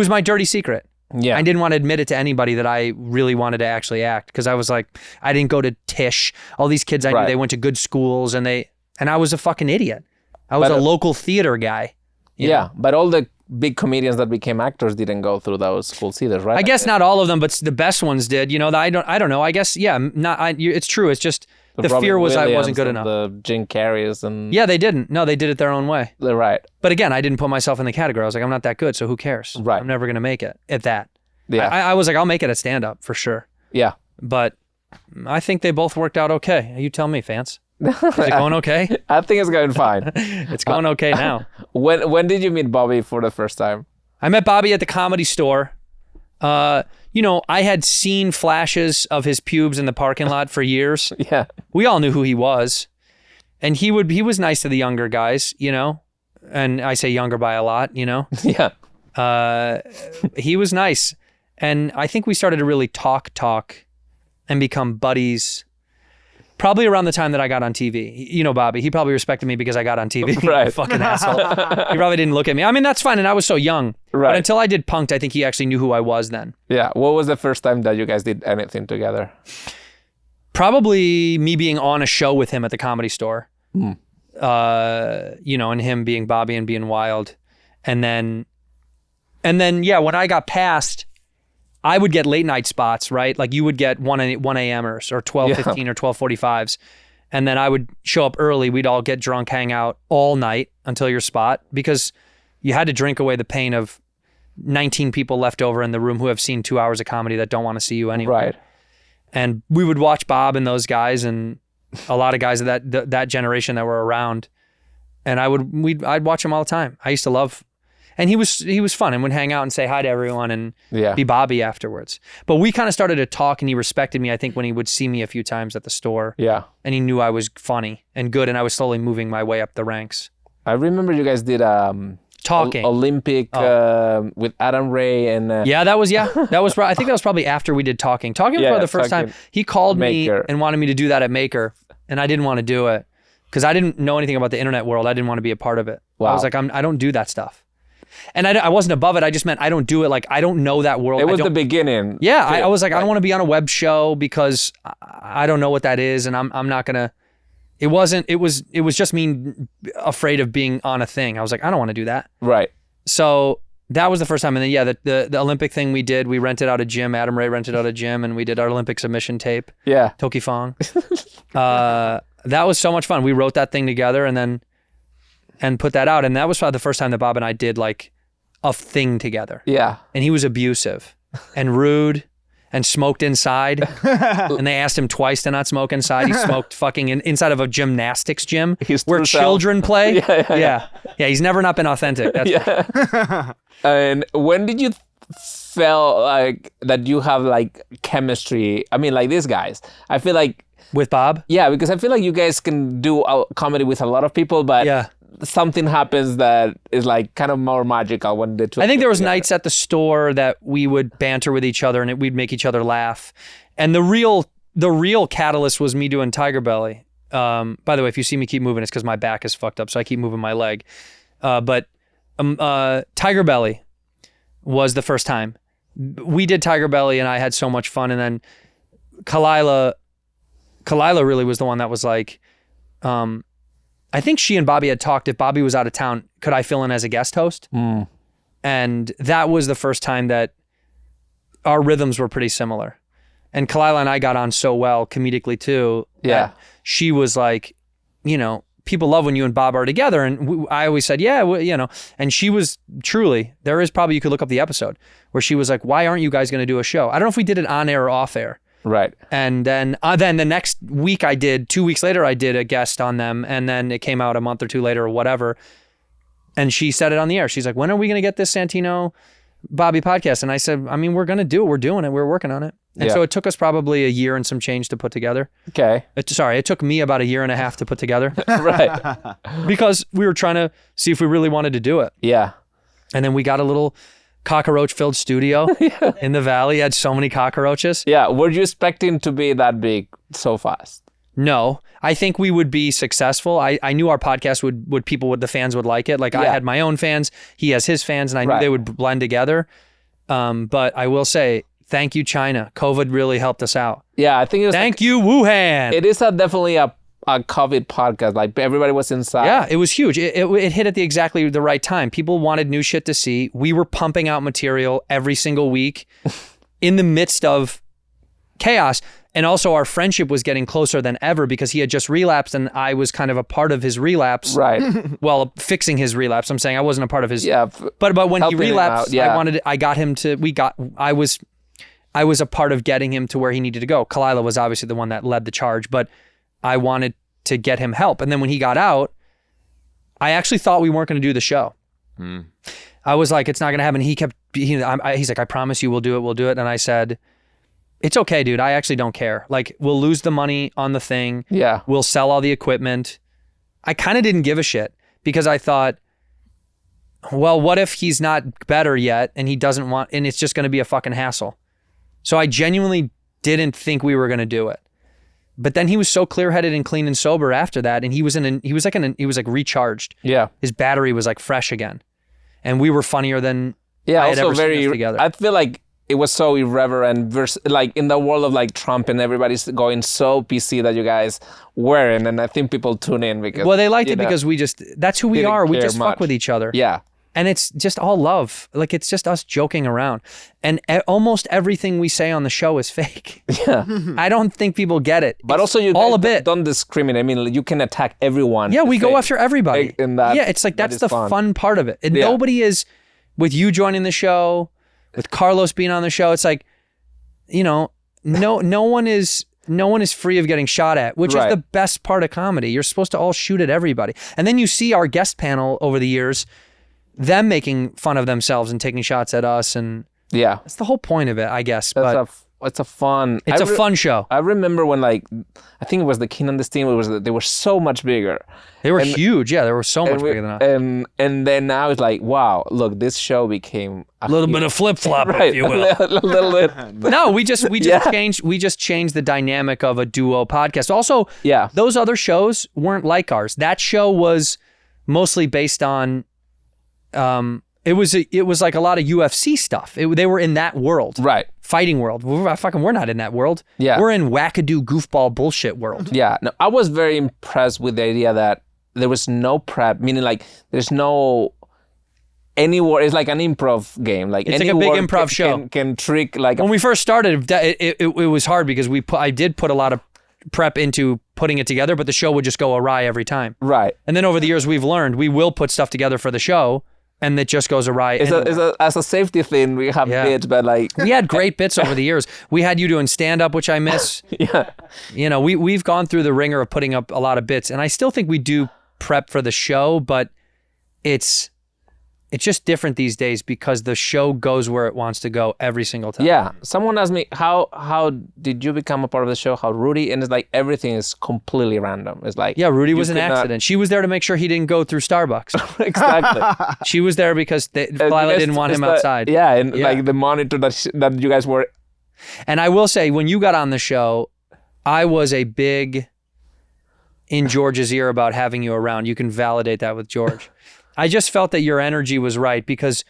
S2: my dirty secret.
S1: Yeah.
S2: I didn't want to admit it to anybody that I really wanted to actually act, because I was like, I didn't go to Tisch. All these kids I knew, they went to good schools, and I was a fucking idiot. I was a local theater guy. You know?
S1: But all the big comedians that became actors didn't go through those schools either, right?
S2: I guess not all of them, but the best ones did. I don't know. I guess it's true. It's just the fear was I wasn't good enough.
S1: The Jim Carreys and
S2: they didn't. No, they did it their own way.
S1: They're right.
S2: But again, I didn't put myself in the category. I was like, I'm not that good, so who cares?
S1: Right.
S2: I'm never gonna make it at that.
S1: Yeah.
S2: I was like, I'll make it at stand-up for sure.
S1: Yeah.
S2: But I think they both worked out okay. You tell me, Vance. Is it going okay?
S1: I think it's going fine.
S2: It's going okay now.
S1: When did you meet Bobby for the first time?
S2: I met Bobby at the Comedy Store. I had seen flashes of his pubes in the parking lot for years.
S1: Yeah.
S2: We all knew who he was. And he was nice to the younger guys, and I say younger by a lot,
S1: Yeah.
S2: He was nice. And I think we started to really talk and become buddies probably around the time that I got on TV. Bobby, he probably respected me because I got on TV.
S1: Right.
S2: Fucking asshole. He probably didn't look at me. I mean, that's fine. And I was so young.
S1: Right.
S2: But until I did Punk'd, I think he actually knew who I was then.
S1: Yeah. What was the first time that you guys did anything together?
S2: Probably me being on a show with him at the Comedy Store.
S1: Mm.
S2: And him being Bobby and being wild. And then, when I got past, I would get late night spots, right? Like you would get 1 a.m.ers or 12:15 or 12:45s. And then I would show up early. We'd all get drunk, hang out all night until your spot, because you had to drink away the pain of 19 people left over in the room who have seen 2 hours of comedy that don't want to see you anyway.
S1: Right.
S2: And we would watch Bob and those guys and a lot of guys of that generation that were around. And I'd watch them all the time. I used to love, And he was fun and would hang out and say hi to everyone and
S1: Yeah.
S2: be Bobby afterwards. But we kind of started to talk, and he respected me, I think, when he would see me a few times at the store.
S1: Yeah.
S2: And he knew I was funny and good, and I was slowly moving my way up the ranks.
S1: I remember you guys did
S2: Talking.
S1: Olympic with Adam Ray and
S2: Yeah, that was I think that was probably after we did Talking. Talking was
S1: Yeah,
S2: probably the first
S1: Talking.
S2: time he called
S1: Maker.
S2: me and wanted me to do that at Maker, and I didn't want to do it because I didn't know anything about the internet world. I didn't want to be a part of it. I
S1: Wow.
S2: was like, I don't do that stuff. And I wasn't above it. I just meant I don't do it. Like, I don't know that world.
S1: it was the beginning.
S2: Yeah, I was like, I don't want to be on a web show because I don't know what that is, and I'm not gonna. It was just me afraid of being on a thing. I was like, I don't want to do that.
S1: Right.
S2: So that was the first time. And then the Olympic thing we did, we rented out a gym. Adam Ray rented out a gym, and we did our Olympic submission tape.
S1: Yeah.
S2: Toki Fong. That was so much fun. We wrote that thing together and put that out. And that was probably the first time that Bob and I did like a thing together.
S1: Yeah.
S2: And he was abusive and rude and smoked inside. And they asked him twice to not smoke inside. He smoked fucking inside of a gymnastics gym
S1: His
S2: where
S1: true self.
S2: children play.
S1: Yeah.
S2: Yeah, he's never not been authentic. That's
S1: Yeah. And when did you feel like that you have like chemistry? I mean, like these guys. I feel like
S2: with Bob?
S1: yeah, because I feel like you guys can do a comedy with a lot of people, but
S2: Yeah.
S1: something happens that is like kind of more magical when the two.
S2: I think there was
S1: together.
S2: nights at the store that we would banter with each other and we'd make each other laugh. And the real catalyst was me doing Tiger Belly. By the way, if you see me keep moving, it's because my back is fucked up, so I keep moving my leg. But Tiger Belly was the first time. We did Tiger Belly and I had so much fun. And then Kalila really was the one that was like, I think she and Bobby had talked, if Bobby was out of town, could I fill in as a guest host? And that was the first time that our rhythms were pretty similar. And Kalila and I got on so well comedically too.
S1: Yeah.
S2: that She was like, you know, people love when you and Bob are together. And I always said, yeah, well, you know, and she was truly, there is probably, you could look up the episode where she was like, why aren't you guys going to do a show? I don't know if we did it on air or off air.
S1: Right.
S2: And then the next week 2 weeks later, I did a guest on them. And then it came out a month or two later or whatever. And she said it on the air. She's like, when are we going to get this Santino Bobby podcast? And I said, I mean, we're going to do it. We're doing it. We're working on it. And
S1: Yeah.
S2: so it took us probably a year and some change to put together.
S1: Okay.
S2: It took me about a year and a half to put together
S1: Right.
S2: because we were trying to see if we really wanted to do it.
S1: Yeah.
S2: And then we got a little cockroach-filled studio in the valley. It had so many cockroaches.
S1: Yeah. Were you expecting to be that big so fast?
S2: No, I think we would be successful. I knew our podcast the fans would like it. Like I
S1: Yeah.
S2: had my own fans, he has his fans, and I knew
S1: Right.
S2: they would blend together. But I will say, thank you, China. COVID really helped us out.
S1: Yeah. I think it was.
S2: Thank you, Wuhan.
S1: It is definitely a COVID podcast. Like everybody was inside.
S2: Yeah, it was huge. It hit at exactly the right time. People wanted new shit to see. We were pumping out material every single week in the midst of chaos. And also our friendship was getting closer than ever because he had just relapsed and I was kind of a part of his relapse.
S1: Right.
S2: Well, fixing his relapse. I'm saying I wasn't a part of his.
S1: Yeah.
S2: But when he
S1: helping him
S2: relapsed,
S1: out, yeah.
S2: I was a part of getting him to where he needed to go. Kalila was obviously the one that led the charge, but I wanted to get him help. And then when he got out, I actually thought we weren't going to do the show. I was like, it's not going to happen. He's like, I promise you we'll do it. And I said, it's okay, dude. I actually don't care. Like, we'll lose the money on the thing.
S1: Yeah.
S2: We'll sell all the equipment. I kind of didn't give a shit because I thought, well, what if he's not better yet and he doesn't want, and it's just going to be a fucking hassle. So I genuinely didn't think we were going to do it. But then he was so clear-headed and clean and sober after that, and he was like recharged.
S1: Yeah.
S2: His battery was like fresh again, and we were funnier than
S1: Yeah.
S2: I had
S1: Also
S2: ever seen
S1: very.
S2: us together.
S1: I feel like it was so irreverent versus like in the world of like Trump and everybody's going so PC that you guys weren't, and I think people tune in because
S2: well, they liked
S1: you
S2: it
S1: know,
S2: because that's who we
S1: didn't
S2: are. We
S1: care
S2: just fuck
S1: much.
S2: with each other.
S1: Yeah.
S2: And it's just all love. Like, it's just us joking around. And almost everything we say on the show is fake.
S1: Yeah.
S2: I don't think people get it.
S1: But also you
S2: all
S1: guys
S2: a bit.
S1: don't discriminate. I mean, you can attack everyone.
S2: Yeah, we
S1: the
S2: go
S1: same.
S2: after everybody.
S1: And that-
S2: yeah, it's like
S1: that
S2: that's
S1: is
S2: the
S1: fun.
S2: fun part of it. And
S1: Yeah.
S2: nobody is, with you joining the show, with Carlos being on the show, it's like, you know, no one is free of getting shot at, which
S1: Right.
S2: is the best part of comedy. You're supposed to all shoot at everybody. And then you see our guest panel over the years. them making fun of themselves and taking shots at us, and
S1: Yeah.
S2: that's the whole point of it, I guess.
S1: It's
S2: But
S1: a fun.
S2: it's a fun show.
S1: I remember when I think it was the King and the Steam. They were so much bigger.
S2: They were huge. Yeah, they were so much bigger than us.
S1: And then now it's like, wow, look, this show became
S2: A little bit of flip flop,
S1: right,
S2: if you will.
S1: a little bit.
S2: No, we just changed the dynamic of a duo podcast. Also,
S1: Yeah.
S2: those other shows weren't like ours. That show was mostly based on it was like a lot of UFC stuff. They were in that world.
S1: Right.
S2: Fighting world. We're not in that world.
S1: Yeah.
S2: We're in wackadoo goofball bullshit world.
S1: Yeah. No, I was very impressed with the idea that there was no prep, meaning like there's no any word. It's like an improv game. Like
S2: It's
S1: any
S2: like a big
S1: word
S2: improv show.
S1: can trick like
S2: When we first started, it was hard because I did put a lot of prep into putting it together, but the show would just go awry every time.
S1: right.
S2: And then over the years, we've learned we will put stuff together for the show, and it just goes awry.
S1: As a safety thing, we have
S2: Yeah.
S1: bits, but like
S2: We had great bits over the years. We had you doing stand-up, which I miss.
S1: yeah,
S2: We've gone through the ringer of putting up a lot of bits, and I still think we do prep for the show, but it's just different these days because the show goes where it wants to go every single time.
S1: yeah. Someone asked me how did you become a part of the show? How Rudy? And it's like everything is completely random. It's like
S2: Yeah, Rudy was
S1: you
S2: an
S1: could not-
S2: accident. She was there to make sure he didn't go through Starbucks.
S1: exactly.
S2: She was there because Lila didn't want him outside.
S1: Yeah, and like the monitor that you guys were.
S2: And I will say, when you got on the show, I was a big in George's ear about having you around. You can validate that with George. I just felt that your energy was right because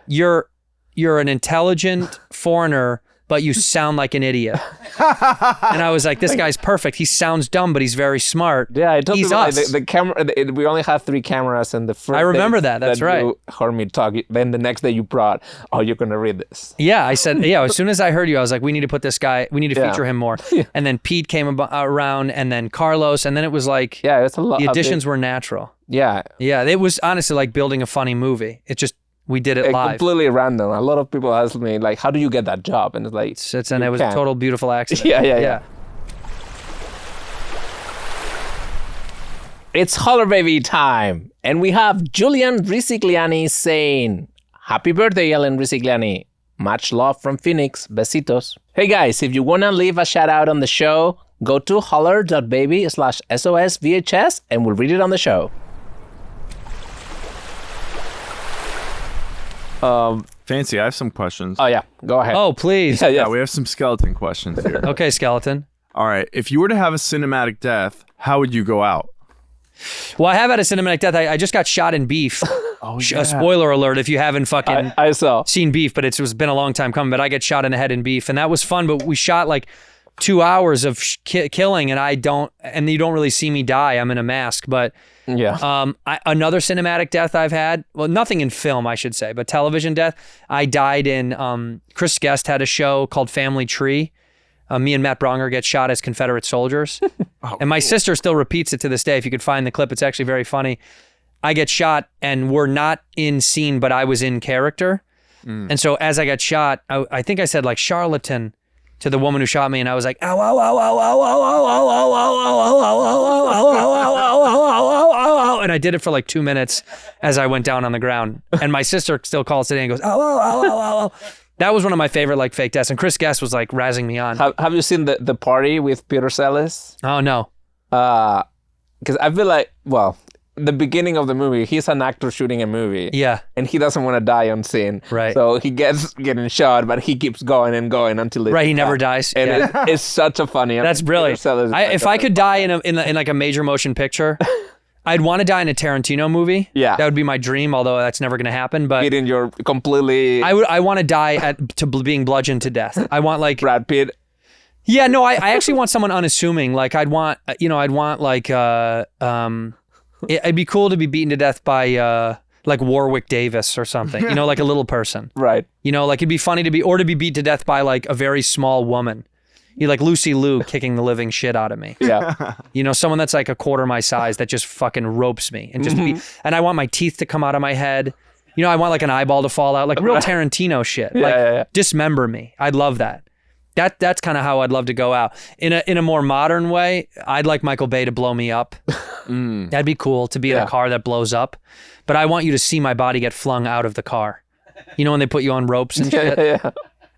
S2: you're an intelligent foreigner, but you sound like an idiot. And I was like, this guy's perfect. He sounds dumb, but he's very smart.
S1: Yeah, I told
S2: He's
S1: people like,
S2: us.
S1: the camera. We only had 3 cameras, and the first.
S2: I remember
S1: day
S2: that. That's right.
S1: You heard me talk. Then the next day you brought. Oh, you're gonna read this.
S2: Yeah, I said, yeah, as soon as I heard you, I was like, we need to put this guy, we need to feature him more. And then Pete came around, and then Carlos, and then it was like,
S1: Yeah, it's a lot.
S2: the additions were natural.
S1: Yeah,
S2: Yeah, it was honestly like building a funny movie. It just, we did it live.
S1: completely random. A lot of people ask me like, "How do you get that job?" And it's like,
S2: And it was a
S1: can't.
S2: total beautiful accident.
S1: Yeah. It's Holler Baby time, and we have Julian Risigliani saying, "Happy birthday, Ellen Risigliani. Much love from Phoenix. Besitos." Hey guys, if you want to leave a shout out on the show, go to holler.baby/SOS VHS and we'll read it on the show.
S3: Fancy, I have some questions.
S1: Oh yeah, go ahead.
S2: Oh, please.
S3: Yeah, we have some skeleton questions here.
S2: Okay, skeleton.
S3: All right. If you were to have a cinematic death, how would you go out?
S2: Well, I have had a cinematic death. I just got shot in Beef.
S3: Oh,
S2: A spoiler alert if you haven't fucking
S1: I saw.
S2: seen Beef, but it's been a long time coming. But I get shot in the head in Beef, and that was fun. But we shot like 2 hours of killing, and you don't really see me die. I'm in a mask, but
S1: Yeah.
S2: another cinematic death I've had. Well, nothing in film, I should say, but television death. I died in. Chris Guest had a show called Family Tree. Me and Matt Bronger get shot as Confederate soldiers, and my sister still repeats it to this day. If you could find the clip, it's actually very funny. I get shot, and we're not in scene, but I was in character. And so as I got shot, I think I said like charlatan to the woman who shot me, and I was like, ow, ow, ow, ow, ow, ow, ow, ow, ow, ow, ow, ow, ow, and I did it for like 2 minutes as I went down on the ground. And my sister still calls today and goes, ow, ow, ow, ow, ow, ow. That was one of my favorite like fake deaths. And Chris Guest was like razzing me on.
S1: Have you seen the party with Peter Sellers?
S2: Oh no.
S1: Because I feel like, well, the beginning of the movie, he's an actor shooting a movie.
S2: Yeah.
S1: And he doesn't want to die on scene.
S2: Right.
S1: So he gets getting shot, but he keeps going and going until
S2: Right, he never dies.
S1: And
S2: Yeah.
S1: it's such a funny.
S2: That's brilliant. If I could die in like a major motion picture, I'd want to die in a Tarantino movie.
S1: Yeah.
S2: That would be my dream, although that's never going to happen. But
S1: Getting your completely
S2: I want to die to being bludgeoned to death. I want like
S1: Brad Pitt.
S2: Yeah, no, I actually want someone unassuming. Like I'd want like it'd be cool to be beaten to death by like Warwick Davis or something. You know, like a little person.
S1: Right.
S2: You know, like it'd be funny to be beat to death by like a very small woman. You like Lucy Liu kicking the living shit out of me.
S1: Yeah.
S2: You know, someone that's like a quarter my size that just fucking ropes me and just and I want my teeth to come out of my head. You know, I want like an eyeball to fall out, like real Tarantino shit.
S1: Yeah,
S2: like
S1: yeah.
S2: dismember me. I'd love that. That's kind of how I'd love to go out. In a more modern way, I'd like Michael Bay to blow me up. That'd be cool to be in a car that blows up. But I want you to see my body get flung out of the car. You know when they put you on ropes and shit?
S1: Yeah.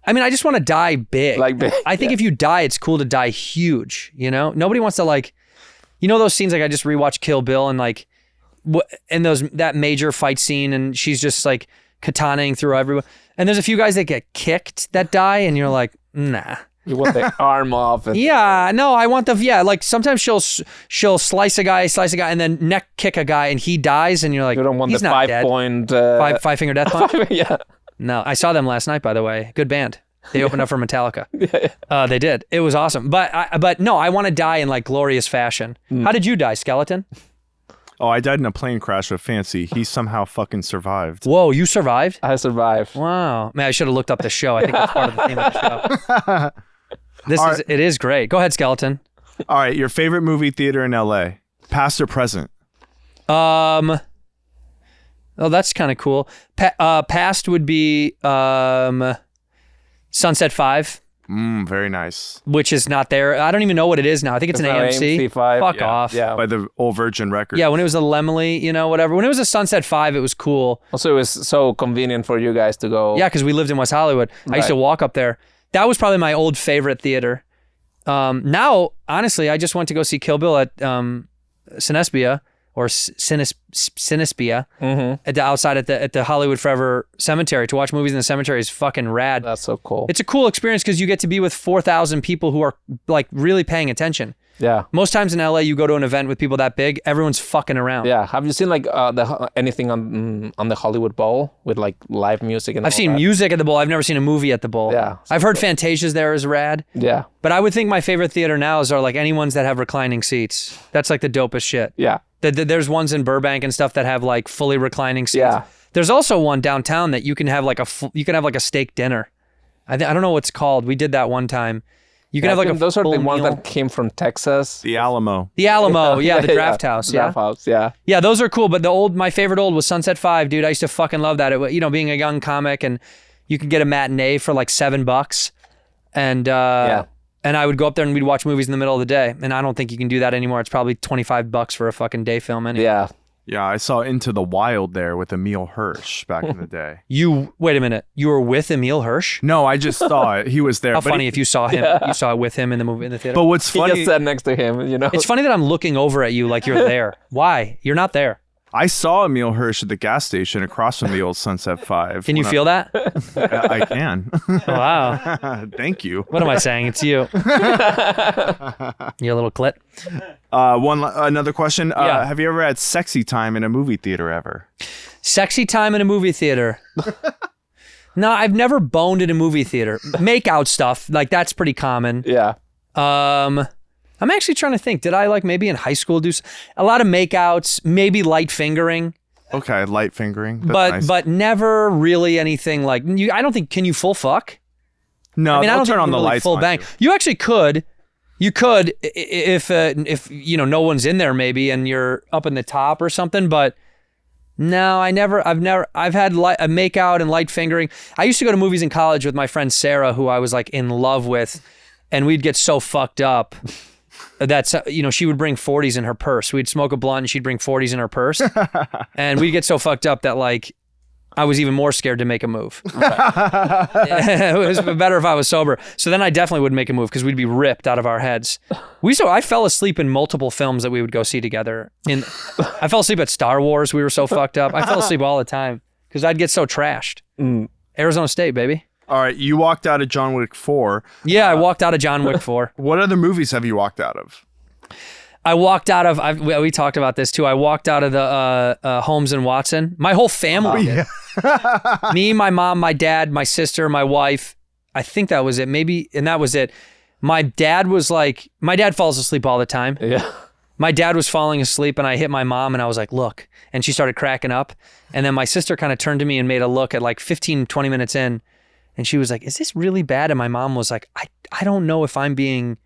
S2: I mean, I just want to die big.
S1: Like big,
S2: I think if you die, it's cool to die huge, you know? Nobody wants to like, you know those scenes like I just rewatched Kill Bill and like, and that major fight scene and she's just like katanaing through everyone. And there's a few guys that get kicked that die and you're like, nah.
S1: You want the arm off. And
S2: Yeah, no, I want like sometimes she'll slice a guy and then neck kick a guy and he dies and you're like,
S1: you don't want
S2: he's
S1: the
S2: not
S1: 5
S2: dead.
S1: point...
S2: Five finger death punch?
S1: Yeah.
S2: No, I saw them last night, by the way. Good band. They opened up for Metallica. They did. It was awesome. But no, I want to die in like glorious fashion. How did you die, Skeleton?
S3: Oh, I died in a plane crash with Fancy. He somehow fucking survived.
S2: Whoa, you survived?
S1: I survived.
S2: Wow. Man, I should have looked up the show. I think that's part of the theme of the show. It is great. Go ahead, Skeleton.
S3: All right, your favorite movie theater in LA, past or present?
S2: Oh, that's kind of cool. Past would be Sunset 5.
S3: Very nice.
S2: Which is not there. I don't even know what it is now. I think it's an AMC.
S1: AMC 5.
S2: Fuck off.
S1: Yeah.
S3: By the old Virgin Records.
S2: Yeah, when it was a Lemley, you know, whatever. When it was a Sunset 5, it was cool.
S1: Also, it was so convenient for you guys to go.
S2: Yeah, because we lived in West Hollywood. I used to walk up there. That was probably my old favorite theater. Now, honestly, I just went to go see Kill Bill at Cinespia or Cinespia outside at the Hollywood Forever Cemetery. To watch movies in the cemetery is fucking rad.
S1: That's so cool.
S2: It's a cool experience because you get to be with 4,000 people who are like really paying attention.
S1: Yeah.
S2: Most times in LA, you go to an event with people that big, everyone's fucking around.
S1: Yeah. Have you seen like anything on the Hollywood Bowl with like live music and
S2: I've seen music at the Bowl. I've never seen a movie at the Bowl.
S1: Yeah.
S2: I've heard Fantasia's there is rad.
S1: Yeah.
S2: But I would think my favorite theater now are like any ones that have reclining seats. That's like the dopest shit.
S1: Yeah.
S2: There's ones in Burbank and stuff that have like fully reclining seats.
S1: Yeah.
S2: There's also one downtown that you can have like a steak dinner. I don't know what it's called. We did that one time. You can have like
S1: those are the
S2: full
S1: ones
S2: meal.
S1: that came from Texas.
S3: The Alamo.
S2: The Alamo, yeah, the Draft House, yeah.
S1: Draft House, yeah.
S2: Yeah, those are cool. But my favorite old was Sunset 5, dude. I used to fucking love that. It, you know, being a young comic and you could get a matinee for like $7, and and I would go up there and we'd watch movies in the middle of the day. And I don't think you can do that anymore. It's probably $25 for a fucking day film anyway.
S1: Yeah.
S3: Yeah, I saw Into the Wild there with Emil Hirsch back in the day.
S2: Wait a minute. You were with Emil Hirsch?
S3: No, I just saw it. He was there.
S2: How funny if you saw him. You saw it with him in the movie in the theater.
S3: But what's
S1: He
S3: funny,
S1: just sat next to him, you know.
S2: It's funny that I'm looking over at you like you're there. Why? You're not there.
S3: I saw Emil Hirsch at the gas station across from the old Sunset 5.
S2: Can you feel that?
S3: I can.
S2: Wow.
S3: Thank you.
S2: What am I saying? It's you. You little clit.
S3: Another question.
S2: Yeah.
S3: Have you ever had sexy time in a movie theater ever?
S2: Sexy time in a movie theater. No, I've never boned in a movie theater. Make out stuff, like that's pretty common.
S1: Yeah.
S2: I'm actually trying to think. Did I like maybe in high school do a lot of makeouts, maybe light fingering?
S3: Okay, light fingering. That's nice.
S2: But never really anything like you. I don't think. Can you full fuck?
S3: No,
S2: I mean, I don't
S3: turn
S2: think
S3: on the
S2: really
S3: lights.
S2: full bang. You actually could. You could if you know no one's in there maybe and you're up in the top or something. But no, I've had a make out and light fingering. I used to go to movies in college with my friend Sarah, who I was like in love with, and we'd get so fucked up. That's she would bring 40s in her purse. We'd smoke a blunt and she'd bring 40s in her purse, and we'd get so fucked up that like I was even more scared to make a move. It was better if I was sober. So then I definitely would make a move because we'd be ripped out of our heads. I fell asleep in multiple films that we would go see together. I fell asleep at Star Wars. We were so fucked up. I fell asleep all the time because I'd get so trashed. Arizona State, baby.
S3: All right, you walked out of John Wick 4.
S2: Yeah, I walked out of John Wick 4.
S3: What other movies have you walked out of?
S2: I walked out of, we talked about this too. I walked out of the Holmes and Watson. My whole family did. Me, my mom, my dad, my sister, my wife. I think that was it. Maybe, and that was it. My dad falls asleep all the time.
S1: Yeah.
S2: My dad was falling asleep and I hit my mom and I was like, look. And she started cracking up. And then my sister kind of turned to me and made a look at like 15, 20 minutes in. And she was like, is this really bad? And my mom was like, I don't know if I'm being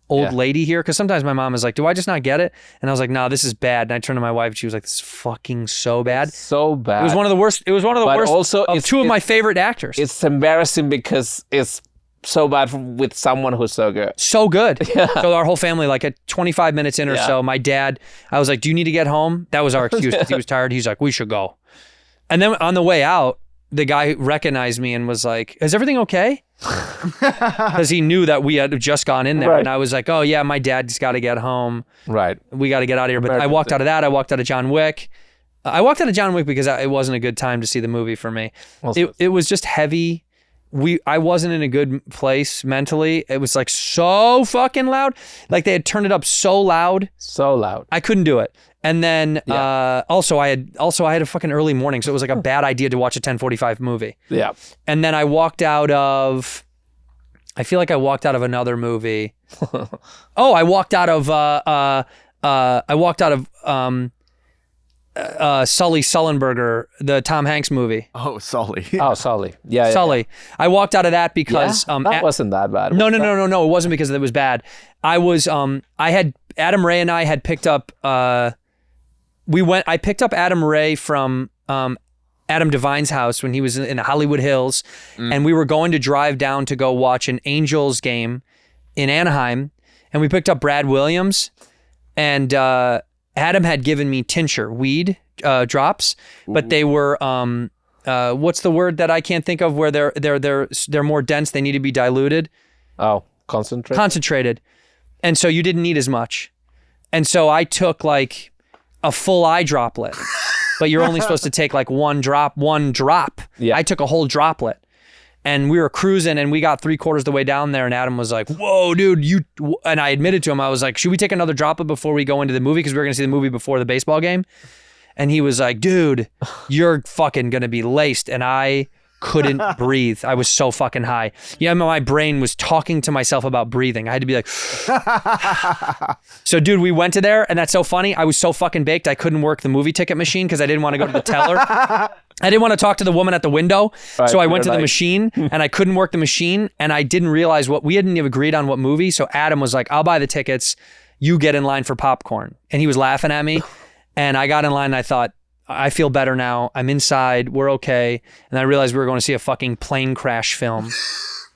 S2: old lady here. Because sometimes my mom is like, do I just not get it? And I was like, no, this is bad. And I turned to my wife and she was like, this is fucking so bad.
S1: So bad.
S2: It was one of the worst. It was one of the worst
S1: also
S2: of two of my favorite actors.
S1: It's embarrassing because it's so bad with someone who's so good.
S2: So good. Yeah. So our whole family, like at 25 minutes in or so, my dad, I was like, do you need to get home? That was our excuse. He was tired. He's like, we should go. And then on the way out, the guy recognized me and was like, is everything okay? Because he knew that we had just gone in there. Right. And I was like, oh yeah, my dad's got to get home.
S1: Right.
S2: We got to get out of here. But I walked out of that. I walked out of John Wick. I walked out of John Wick because it wasn't a good time to see the movie for me. It was just heavy. I wasn't in a good place mentally. It was like so fucking loud. Like they had turned it up so loud.
S1: So loud.
S2: I couldn't do it. And then also I had a fucking early morning, so it was like a bad idea to watch a 10:45 movie.
S1: Yeah.
S2: And then I walked out of another movie. I walked out of Sully Sullenberger, the Tom Hanks movie.
S3: Oh, Sully.
S1: Oh, Sully. Yeah.
S2: Sully. Yeah. I walked out of that because
S1: that wasn't that bad.
S2: No. It wasn't because it was bad. Adam Ray and I had picked up I picked up Adam Ray from Adam Devine's house when he was in the Hollywood Hills, and we were going to drive down to go watch an Angels game in Anaheim, and we picked up Brad Williams, and Adam had given me tincture, weed drops, but they were what's the word that I can't think of where they're more dense, they need to be diluted.
S1: Oh, concentrated.
S2: Concentrated. And so you didn't need as much. And so I took like a full eye droplet, but you're only supposed to take like one drop. Yeah. I took a whole droplet, and we were cruising, and we got 3/4 the way down there, and Adam was like, whoa, dude, and I admitted to him, I was like, should we take another droplet before we go into the movie? Because we were going to see the movie before the baseball game. And he was like, dude, you're fucking going to be laced. And I couldn't breathe. I was so fucking high. Yeah, my brain was talking to myself about breathing. I had to be like, so dude, we went to there, and that's so funny. I was so fucking baked. I couldn't work the movie ticket machine because I didn't want to go to the teller. I didn't want to talk to the woman at the window. Right, so I went to the machine, and I couldn't work the machine, and I didn't realize we hadn't even agreed on what movie. So Adam was like, I'll buy the tickets. You get in line for popcorn. And he was laughing at me. And I got in line, and I thought, I feel better now. I'm inside. We're okay. And I realized we were going to see a fucking plane crash film.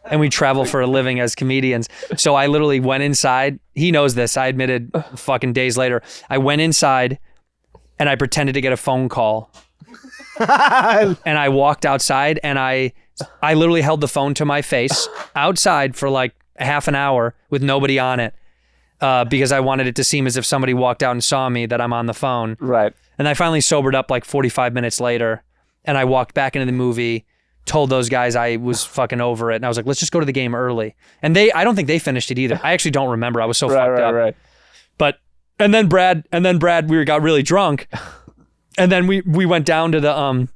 S2: And we travel for a living as comedians. So I literally went inside. He knows this. I admitted fucking days later. I went inside, and I pretended to get a phone call. And I walked outside, and I literally held the phone to my face outside for like a half an hour with nobody on it. Because I wanted it to seem as if somebody walked out and saw me that I'm on the phone.
S1: Right.
S2: And I finally sobered up like 45 minutes later, and I walked back into the movie, told those guys I was fucking over it, and I was like, let's just go to the game early. And I don't think they finished it either. I actually don't remember. I was so fucked up. Right. But and then Brad, we got really drunk, and then we went down to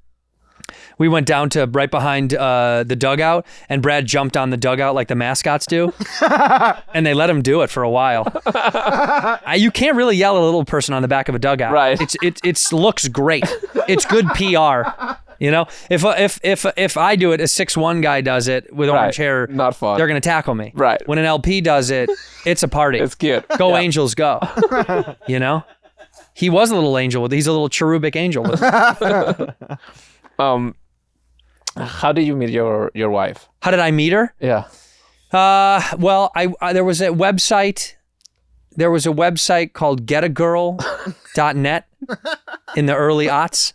S2: right behind the dugout, and Brad jumped on the dugout like the mascots do, and they let him do it for a while. You can't really yell at a little person on the back of a dugout.
S1: Right.
S2: It looks great. It's good PR. You know, if I do it, a 6'1" guy does it with orange hair,
S1: not fun.
S2: They're gonna tackle me.
S1: Right.
S2: When an LP does it, it's a party.
S1: It's cute.
S2: Go Angels, go. You know, he was a little angel. He's a little cherubic angel.
S1: How did you meet your wife?
S2: How did I meet her?
S1: Yeah.
S2: Well, there was a website. There was a website called getagirl.net in the early aughts.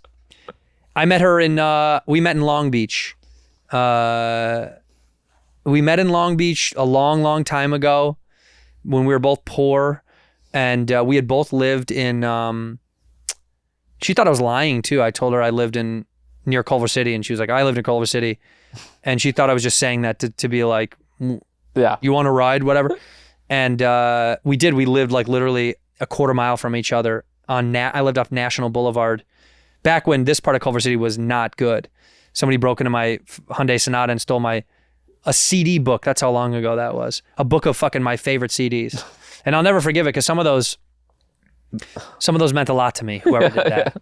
S2: I met her we met in Long Beach. We met in Long Beach a long, long time ago when we were both poor, and we had both lived in, she thought I was lying too. I told her I lived near Culver City, and she was like, I lived in Culver City. And she thought I was just saying that to be like, yeah, you want to ride, whatever. And we did. We lived like literally a quarter mile from each other. I lived off National Boulevard back when this part of Culver City was not good. Somebody broke into my Hyundai Sonata and stole a CD book. That's how long ago that was. A book of fucking my favorite CDs. And I'll never forgive it because some of those meant a lot to me, whoever did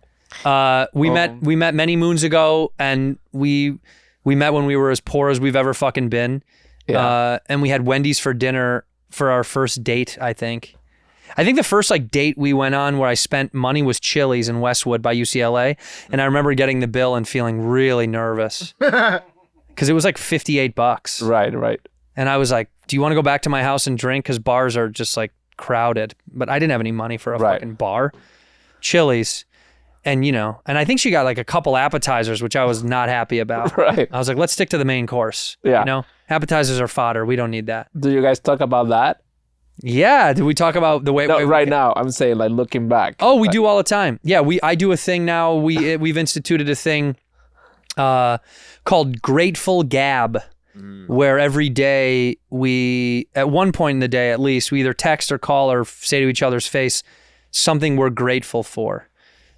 S2: that. We met many moons ago, and we met when we were as poor as we've ever fucking been. Yeah. And we had Wendy's for dinner for our first date, I think. I think the first like date we went on where I spent money was Chili's in Westwood by UCLA. And I remember getting the bill and feeling really nervous because it was like $58.
S1: Right.
S2: And I was like, do you want to go back to my house and drink? Because bars are just like crowded. But I didn't have any money for a fucking bar. Chili's. And, and I think she got like a couple appetizers, which I was not happy about.
S1: Right.
S2: I was like, let's stick to the main course.
S1: Yeah.
S2: Appetizers are fodder. We don't need that.
S1: Do you guys talk about that?
S2: Yeah. Did we talk about the way?
S1: No, right now. I'm saying like looking back.
S2: Oh, we do all the time. Yeah. I do a thing now. We've instituted a thing called Grateful Gab, where every day at one point in the day at least, we either text or call or say to each other's face something we're grateful for.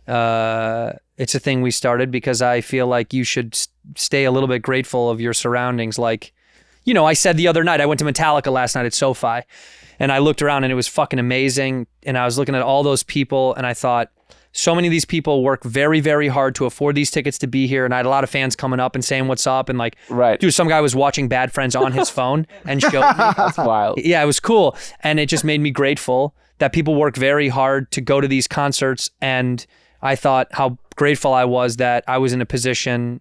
S2: It's a thing we started because I feel like you should stay a little bit grateful of your surroundings. Like, I said the other night, I went to Metallica last night at SoFi and I looked around and it was fucking amazing. And I was looking at all those people and I thought, so many of these people work very, very hard to afford these tickets to be here. And I had a lot of fans coming up and saying what's up. And like, dude, some guy was watching Bad Friends on his phone and showed me.
S1: That's wild.
S2: Yeah, it was cool. And it just made me grateful that people work very hard to go to these concerts. And I thought how grateful I was that I was in a position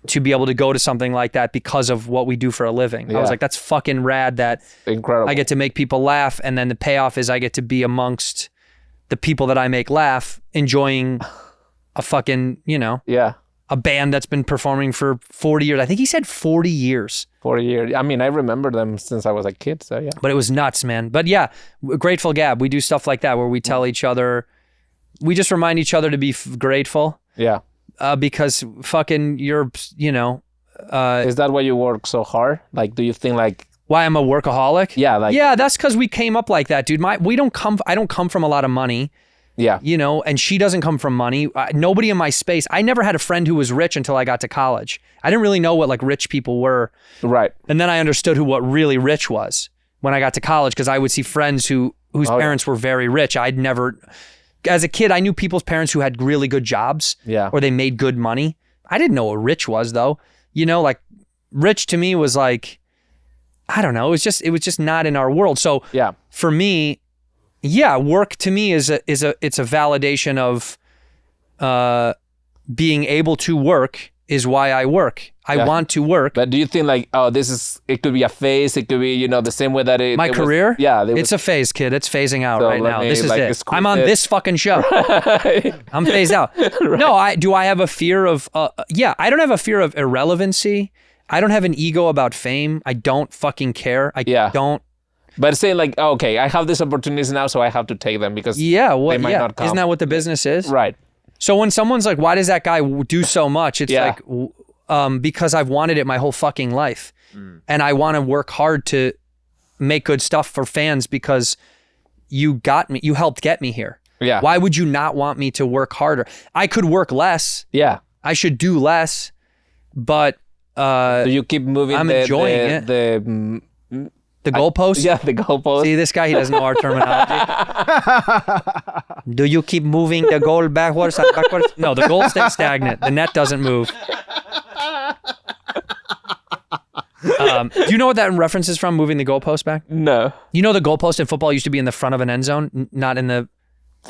S2: to be able to go to something like that because of what we do for a living. Yeah. I was like, that's fucking rad that
S1: incredible.
S2: I get to make people laugh. And then the payoff is I get to be amongst the people that I make laugh, enjoying a fucking, a band that's been performing for 40 years. I think he said 40 years.
S1: 40 years. I mean, I remember them since I was a kid. So yeah.
S2: But it was nuts, man. But yeah, Grateful Gab, we do stuff like that where we tell each other, we just remind each other to be grateful.
S1: Yeah.
S2: Because fucking you're,
S1: is that why you work so hard? Like, do you think like...
S2: Why I'm a workaholic?
S1: Yeah. Like.
S2: Yeah, that's because we came up like that, dude. I don't come from a lot of money.
S1: Yeah.
S2: And she doesn't come from money. Nobody in my space. I never had a friend who was rich until I got to college. I didn't really know what like rich people were.
S1: Right.
S2: And then I understood what really rich was when I got to college because I would see friends whose parents were very rich. I'd never... As a kid, I knew people's parents who had really good jobs or they made good money. I didn't know what rich was though. Like rich to me was like, I don't know. It was just not in our world. So for me, work to me it's a validation of being able to work is why I work. I want to work.
S1: But do you think like, it could be a phase, it could be, the same way that
S2: my career?
S1: Was, yeah.
S2: It's a phase, kid. It's phasing out right now. This is
S1: like,
S2: it. I'm on this fucking show. I'm phased out. Right. No, do I have a fear of, I don't have a fear of irrelevancy. I don't have an ego about fame. I don't fucking care. I don't.
S1: But saying like, okay, I have these opportunities now, so I have to take them because they might not come.
S2: Isn't that what the business is?
S1: Right.
S2: So when someone's like, why does that guy do so much? It's like, because I've wanted it my whole fucking life. And I want to work hard to make good stuff for fans because you helped get me here.
S1: Yeah.
S2: Why would you not want me to work harder? I could work less.
S1: Yeah.
S2: I should do less, but
S1: do you keep moving
S2: I'm enjoying it. The goalpost?
S1: Yeah, the goalpost.
S2: See, this guy, he doesn't know our terminology. Do you keep moving the goal backwards and backwards? No, the goal stays stagnant. The net doesn't move. Do you know what that reference is from, moving the goalpost back?
S1: No.
S2: You know the goalpost in football used to be in the front of an end zone, not in the...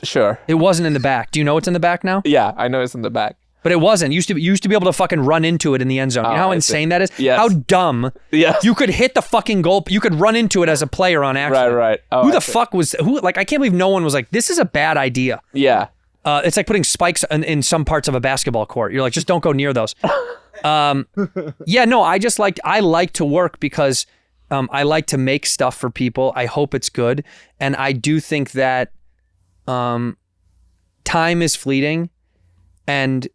S1: Sure.
S2: It wasn't in the back. Do you know what's in the back now?
S1: Yeah, I know it's in the back.
S2: But it wasn't. You used to be able to fucking run into it in the end zone. You know how insane that is?
S1: Yes.
S2: How dumb.
S1: Yes.
S2: You could hit the fucking goal. You could run into it as a player on accident.
S1: Right. Oh,
S2: who the fuck was... I can't believe no one was like, this is a bad idea.
S1: Yeah.
S2: It's like putting spikes in some parts of a basketball court. You're like, just don't go near those. I like to work because I like to make stuff for people. I hope it's good. And I do think that time is fleeting and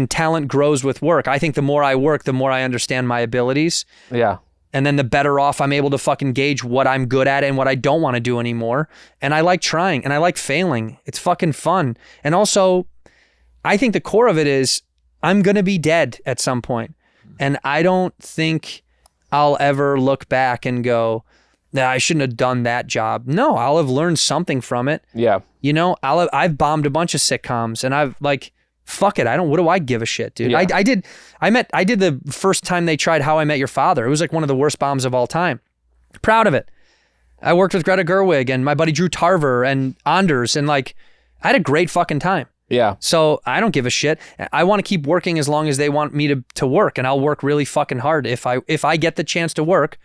S2: talent grows with work. I think the more I work, the more I understand my abilities.
S1: Yeah.
S2: And then the better off I'm able to fucking gauge what I'm good at and what I don't want to do anymore. And I like trying and I like failing. It's fucking fun. And also, I think the core of it is I'm going to be dead at some point. And I don't think I'll ever look back and go, nah, I shouldn't have done that job. No, I'll have learned something from it.
S1: Yeah.
S2: I've bombed a bunch of sitcoms and I've like, fuck it. What do I give a shit, dude? Yeah. I did the first time they tried How I Met Your Father. It was like one of the worst bombs of all time. Proud of it. I worked with Greta Gerwig and my buddy Drew Tarver and Anders and like, I had a great fucking time.
S1: Yeah.
S2: So I don't give a shit. I want to keep working as long as they want me to work, and I'll work really fucking hard. If I get the chance to work,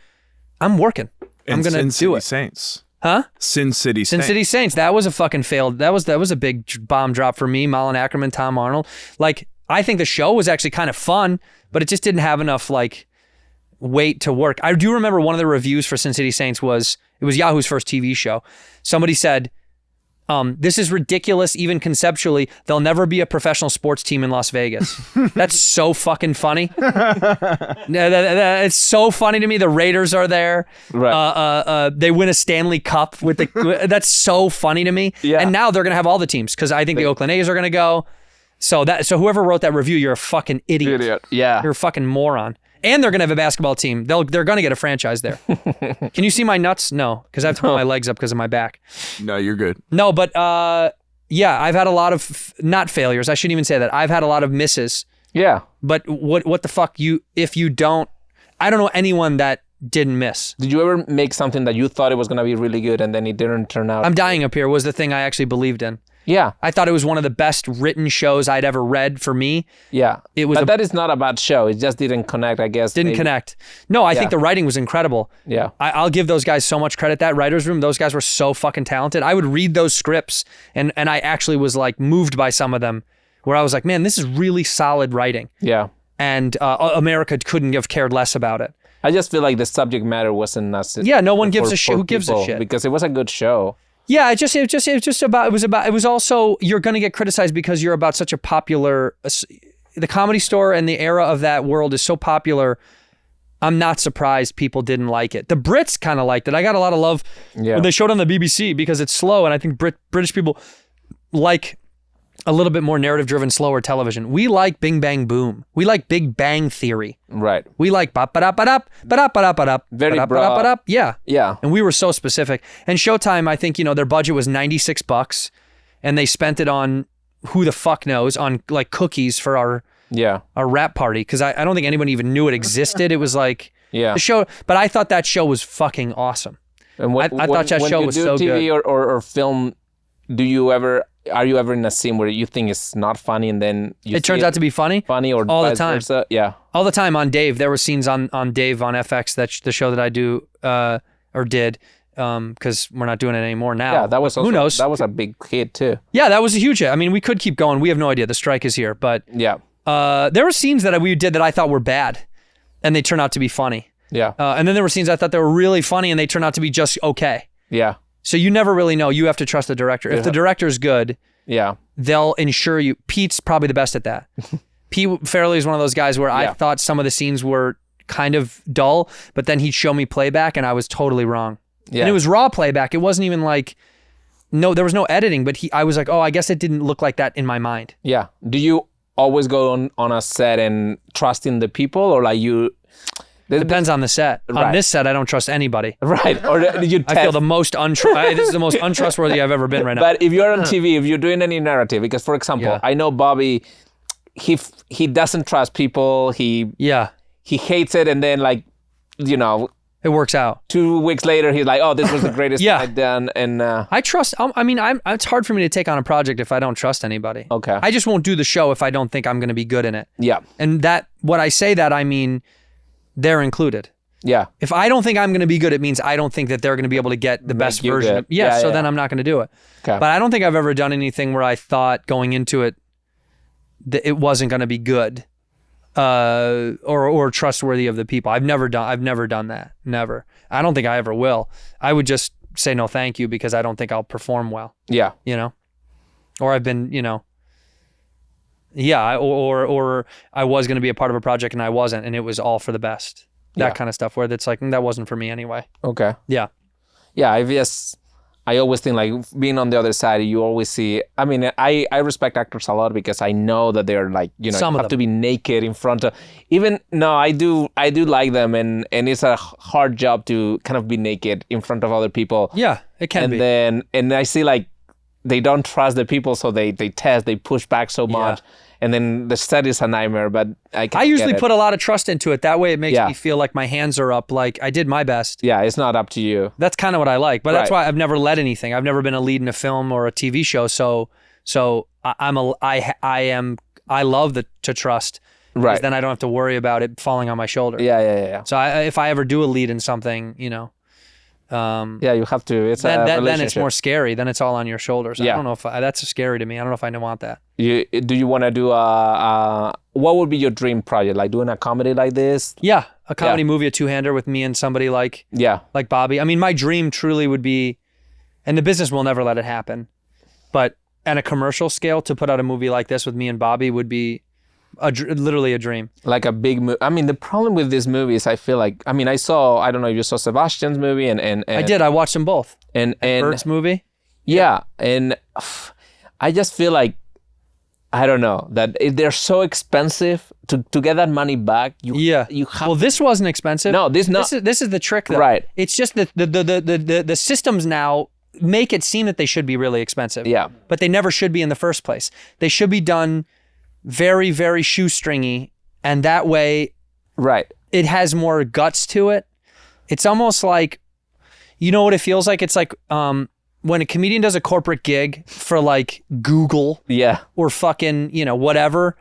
S2: I'm working. I'm
S3: And
S2: gonna
S3: Sin
S2: do
S3: City
S2: it.
S3: Saints.
S2: Huh?
S3: Sin City
S2: Sin
S3: Saints.
S2: City Saints. That was a fucking failed. That was a big bomb drop for me. Malin Ackerman, Tom Arnold. Like, I think the show was actually kind of fun, but it just didn't have enough like weight to work. I do remember one of the reviews for Sin City Saints was Yahoo's first TV show. Somebody said, this is ridiculous, even conceptually. There'll never be a professional sports team in Las Vegas. That's so fucking funny. It's so funny to me. The Raiders are there.
S1: Right.
S2: They win a Stanley Cup with the. That's so funny to me.
S1: Yeah.
S2: And now they're gonna have all the teams because I think the Oakland A's are gonna go. So whoever wrote that review, you're a fucking idiot.
S1: Yeah.
S2: You're a fucking moron. And they're gonna have a basketball team. They're gonna get a franchise there. Can you see my nuts? No, because I have to put my legs up because of my back.
S3: No, you're good.
S2: No, but yeah, I've had a lot of not failures. I shouldn't even say that. I've had a lot of misses.
S1: Yeah.
S2: But what the fuck if you don't, I don't know anyone that didn't miss.
S1: Did you ever make something that you thought it was going to be really good and then it didn't turn out?
S2: I'm Dying Up Here was the thing I actually believed in.
S1: Yeah.
S2: I thought it was one of the best written shows I'd ever read for me.
S1: Yeah.
S2: It was
S1: but that is not a bad show. It just didn't connect, I guess.
S2: Didn't connect. No, I think the writing was incredible.
S1: Yeah.
S2: I'll give those guys so much credit. That writer's room, those guys were so fucking talented. I would read those scripts and I actually was like moved by some of them where I was like, man, this is really solid writing.
S1: Yeah.
S2: And America couldn't have cared less about it.
S1: I just feel like the subject matter wasn't necessary.
S2: Yeah, no one gives a shit. Who gives a shit?
S1: Because it was a good show.
S2: Yeah, it was also, you're going to get criticized because you're about such a popular, the Comedy Store and the era of that world is so popular. I'm not surprised people didn't like it. The Brits kind of liked it. I got a lot of love when they showed it on the BBC because it's slow. And I think British people like a little bit more narrative-driven, slower television. We like Bing Bang Boom. We like Big Bang Theory.
S1: Right.
S2: We like ba-ba-da-ba-da, ba-da-ba-da-ba-da,
S1: Very
S2: ba-da-ba-da-ba-da. Yeah.
S1: Yeah.
S2: And we were so specific. And Showtime, I think, their budget was $96 and they spent it on who the fuck knows, on like cookies for our rap party. Cause I don't think anyone even knew it existed. It was like the show, but I thought that show was fucking awesome.
S1: And
S2: I thought that show was so good.
S1: When you do TV or film, are you ever in a scene where you think it's not funny and then
S2: it turns out to be funny?
S1: Funny or
S2: all the time.
S1: Versa? Yeah.
S2: All the time on Dave. There were scenes on Dave on FX, the show that I do or did, because we're not doing it anymore now.
S1: Yeah, that was also,
S2: who knows?
S1: That was a big hit too.
S2: Yeah, that was a huge hit. I mean, we could keep going. We have no idea. The strike is here, but
S1: yeah.
S2: There were scenes that we did that I thought were bad, and they turned out to be funny.
S1: Yeah.
S2: And then there were scenes I thought they were really funny, and they turned out to be just okay.
S1: Yeah.
S2: So you never really know. You have to trust the director. If the director's good, they'll ensure you. Pete's probably the best at that. Pete Farrelly is one of those guys where I thought some of the scenes were kind of dull, but then he'd show me playback and I was totally wrong. Yeah. And it was raw playback. It wasn't even like, there was no editing, but I was like, oh, I guess it didn't look like that in my mind.
S1: Yeah. Do you always go on a set and trust in the people, or like you...
S2: It depends on the set.
S1: Right.
S2: On this set, I don't trust anybody.
S1: Right. Or you
S2: I feel the most this is the most untrustworthy I've ever been right now.
S1: But if you're on TV, if you're doing any narrative, because for example, I know Bobby, he doesn't trust people. He hates it, and then
S2: it works out.
S1: 2 weeks later, he's like, "Oh, this was the greatest thing I've done." And
S2: I trust. It's hard for me to take on a project if I don't trust anybody.
S1: Okay.
S2: I just won't do the show if I don't think I'm going to be good in it.
S1: Yeah.
S2: And what I say that I mean, they're included.
S1: Yeah.
S2: If I don't think I'm going to be good, it means I don't think that they're going to be able to get the best version. So then I'm not going to do it.
S1: Okay.
S2: But I don't think I've ever done anything where I thought going into it that it wasn't going to be good. Or trustworthy of the people. I've never done that. Never. I don't think I ever will. I would just say no thank you because I don't think I'll perform well.
S1: Yeah.
S2: Or I've been, or I was going to be a part of a project and I wasn't, and it was all for the best. That kind of stuff where it's like, that wasn't for me anyway.
S1: Okay.
S2: Yeah.
S1: Yeah, I always think like being on the other side, you always see, I mean, I respect actors a lot because I know that they're like, have to be naked in front of, I do like them, and it's a hard job to kind of be naked in front of other people.
S2: Yeah, it can be.
S1: And I see like, they don't trust the people, so they test, they push back so much. And then the set is a nightmare, but I
S2: usually put a lot of trust into it. That way it makes me feel like my hands are up, like I did my best.
S1: Yeah, it's not up to you.
S2: That's kind of what I like. But that's why I've never led anything. I've never been a lead in a film or a TV show. So I love to trust.
S1: Right.
S2: Because then I don't have to worry about it falling on my shoulder.
S1: Yeah.
S2: So if I ever do a lead in something, you know,
S1: Yeah, you have to. It's a
S2: then
S1: relationship.
S2: it's more scary. Then it's all on your shoulders.
S1: Yeah.
S2: I don't know if that's scary to me. I don't know if I want that.
S1: Do you want to do what would be your dream project? Like doing a comedy like this?
S2: Yeah, a comedy movie, a two-hander with me and somebody like Bobby. I mean, my dream truly would be, and the business will never let it happen, but at a commercial scale, to put out a movie like this with me and Bobby would be literally a dream.
S1: Like a big movie. I mean, the problem with these movies, I feel like, I mean, I don't know if you saw Sebastian's movie and
S2: I did. I watched them both.
S1: And
S2: Bert's movie.
S1: Yeah, and I just feel like, I don't know, that they're so expensive to get that money back. You have.
S2: Well, this wasn't expensive.
S1: No, this
S2: is the trick, though.
S1: Right.
S2: It's just the systems now make it seem that they should be really expensive.
S1: Yeah.
S2: But they never should be in the first place. They should be done very, very shoestringy, and that way,
S1: right,
S2: it has more guts to it. It's almost like, you know what it feels like? It's like when a comedian does a corporate gig for like Google, or fucking, you know, whatever.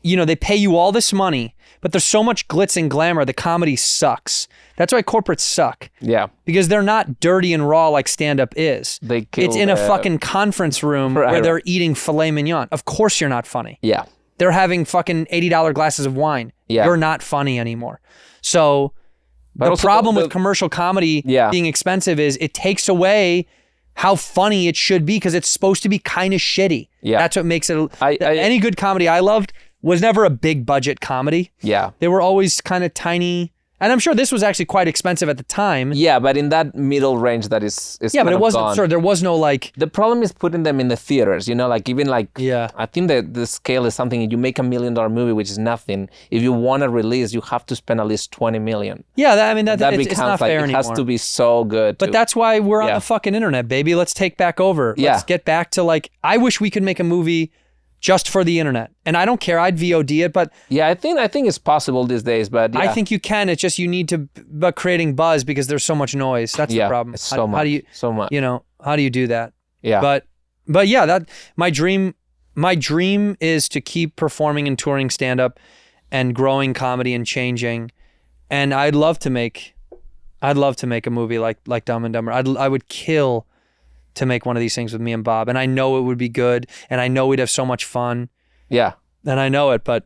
S2: You know, they pay you all this money, but there's so much glitz and glamour. The comedy sucks. That's why corporates suck.
S1: Yeah.
S2: Because they're not dirty and raw like stand-up is.
S1: It's
S2: in a fucking conference room where they're eating filet mignon. Of course you're not funny.
S1: Yeah.
S2: They're having fucking $80 glasses of wine.
S1: Yeah.
S2: You're not funny anymore. So the problem with commercial comedy being expensive is it takes away how funny it should be because it's supposed to be kind of shitty.
S1: Yeah.
S2: That's what makes it... any good comedy I loved was never a big budget comedy.
S1: Yeah.
S2: They were always kind of tiny. And I'm sure this was actually quite expensive at the time.
S1: Yeah, but in that middle range that is
S2: yeah, but it wasn't
S1: gone.
S2: sure. There was no like...
S1: The problem is putting them in the theaters, you know, like even like...
S2: Yeah.
S1: I think that the scale is something, you make $1 million movie, which is nothing. If you want to release, you have to spend at least $20 million.
S2: Yeah, it's
S1: becomes
S2: not fair anymore.
S1: It has to be so good.
S2: But that's why we're on the fucking internet, baby. Let's take back over. Let's get back to like... I wish we could make a movie just for the internet. And I don't care. I'd VOD it, but...
S1: Yeah, I think it's possible these days, but
S2: I think you can. It's just you need to... But creating buzz because there's so much noise. That's the problem.
S1: It's so much.
S2: How do you...
S1: So much.
S2: You know, how do you do that?
S1: Yeah.
S2: But yeah, that my dream is to keep performing and touring stand-up and growing comedy and changing. And I'd love to make a movie like Dumb and Dumber. I would kill to make one of these things with me and Bob. And I know it would be good. And I know we'd have so much fun.
S1: Yeah.
S2: And I know it, but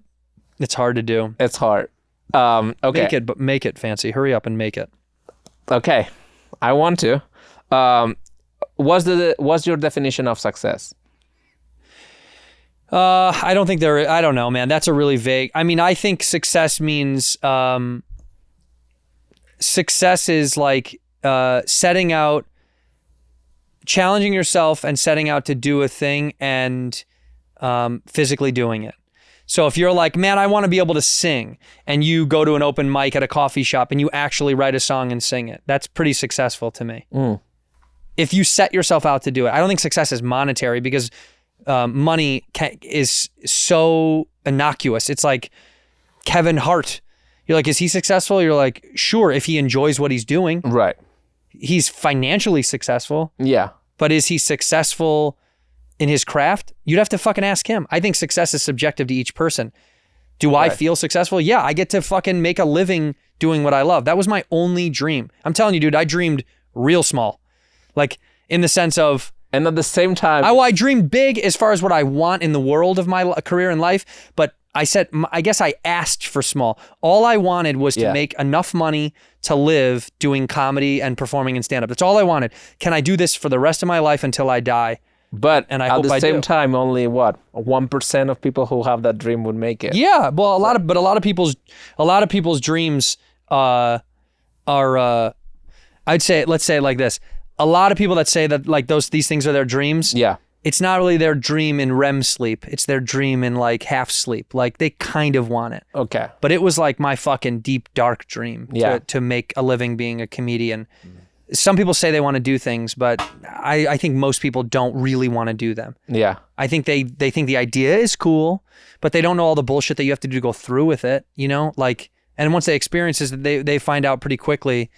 S2: it's hard to do.
S1: It's hard. Okay.
S2: Make it, Fancy. Hurry up and make it.
S1: Okay. I want to. What's your definition of success?
S2: I don't know, man. That's a really vague. I mean, I think success means success is like setting out, challenging yourself and setting out to do a thing and physically doing it. So if you're like, man, I want to be able to sing, and you go to an open mic at a coffee shop and you actually write a song and sing it, that's pretty successful to me. If you set yourself out to do it. I don't think success is monetary because money is so innocuous. It's like Kevin Hart. You're like, is he successful? You're like, sure, if he enjoys what he's doing.
S1: Right.
S2: He's financially successful.
S1: Yeah.
S2: But is he successful in his craft? You'd have to fucking ask him. I think success is subjective to each person. Do I feel successful? Yeah, I get to fucking make a living doing what I love. That was my only dream. I'm telling you, dude, I dreamed real small. Like in the sense of...
S1: And at the same time...
S2: I dreamed big as far as what I want in the world of my career and life, but I guess I asked for small. All I wanted was to make enough money to live doing comedy and performing in stand-up. That's all I wanted. Can I do this for the rest of my life until I die?
S1: But at the same time, only 1% of people who have that dream would make it.
S2: Yeah, well, a lot of people's dreams are. I'd say, let's say it like this: a lot of people that say that like these things are their dreams.
S1: Yeah.
S2: It's not really their dream in REM sleep. It's their dream in like half sleep. Like they kind of want it.
S1: Okay.
S2: But it was like my fucking deep, dark dream to make a living being a comedian. Some people say they want to do things, but I think most people don't really want to do them.
S1: Yeah.
S2: I think they think the idea is cool, but they don't know all the bullshit that you have to do to go through with it, you know? Like, and once they experience it, they find out pretty quickly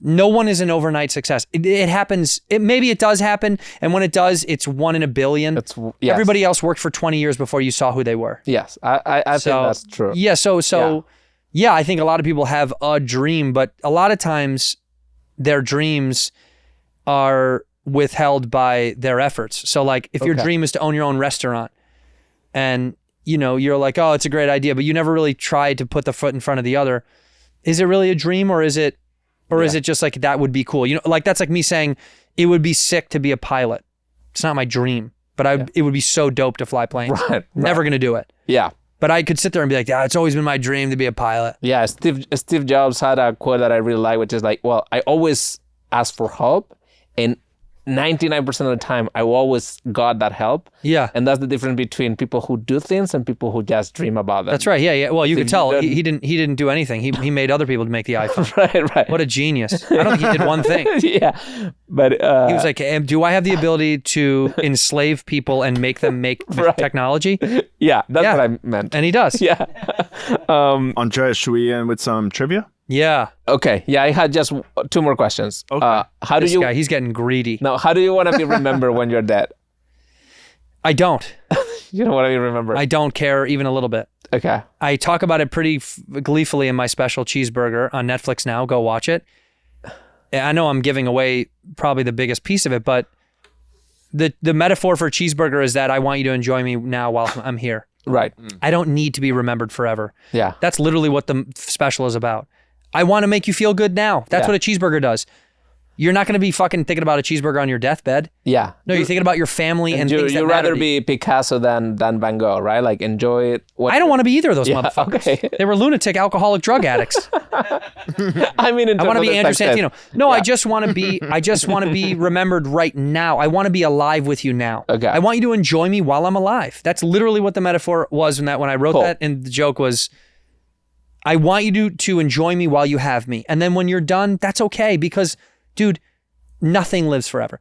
S2: No one is an overnight success. It happens. Maybe it does happen. And when it does, it's 1 in a billion.
S1: Yes.
S2: Everybody else worked for 20 years before you saw who they were.
S1: Yes, I think that's true.
S2: Yeah. Yeah, I think a lot of people have a dream, but a lot of times their dreams are withheld by their efforts. So like if your dream is to own your own restaurant and you're like, oh, it's a great idea, but you never really tried to put the foot in front of the other. Is it really a dream or is it just like that would be cool? Like that's like me saying it would be sick to be a pilot. It's not my dream, but it would be so dope to fly planes.
S1: Right.
S2: Never going to do it.
S1: Yeah.
S2: But I could sit there and be like, it's always been my dream to be a pilot.
S1: Yeah, Steve Jobs had a quote that I really like, which is like, well, I always ask for help, and 99% of the time, I always got that help.
S2: Yeah.
S1: And that's the difference between people who do things and people who just dream about them.
S2: That's right. Yeah. Well, you could tell he didn't do anything. He made other people to make the iPhone.
S1: Right.
S2: What a genius. I don't think he did one thing.
S1: Yeah. But
S2: he was like, do I have the ability to enslave people and make them make technology?
S1: Yeah, that's what I meant.
S2: And he does.
S1: Yeah.
S3: Andreas, should we end with some trivia?
S2: Yeah.
S1: Okay. Yeah, I had just 2 more questions.
S3: Okay.
S2: This guy, he's getting greedy.
S1: Now, how do you want to be remembered when you're dead?
S2: I don't.
S1: You don't want to be remembered?
S2: I don't care even a little bit.
S1: Okay.
S2: I talk about it pretty gleefully in my special Cheeseburger on Netflix now. Go watch it. I know I'm giving away probably the biggest piece of it, but the metaphor for Cheeseburger is that I want you to enjoy me now while I'm here.
S1: Right.
S2: I don't need to be remembered forever.
S1: Yeah.
S2: That's literally what the special is about. I want to make you feel good now. That's what a cheeseburger does. You're not going to be fucking thinking about a cheeseburger on your deathbed.
S1: Yeah.
S2: No, you're thinking about your family and things that
S1: you'd
S2: matter
S1: rather
S2: to you.
S1: be Picasso than Van Gogh, right? Like enjoy it.
S2: I don't want to be either of those motherfuckers.
S1: Okay.
S2: They were lunatic, alcoholic drug addicts.
S1: I mean,
S2: I want to be Andrew Santino. No, I just want to be remembered right now. I want to be alive with you now.
S1: Okay.
S2: I want you to enjoy me while I'm alive. That's literally what the metaphor was when I wrote that, and the joke was, I want you to enjoy me while you have me. And then when you're done, that's okay because, dude, nothing lives forever.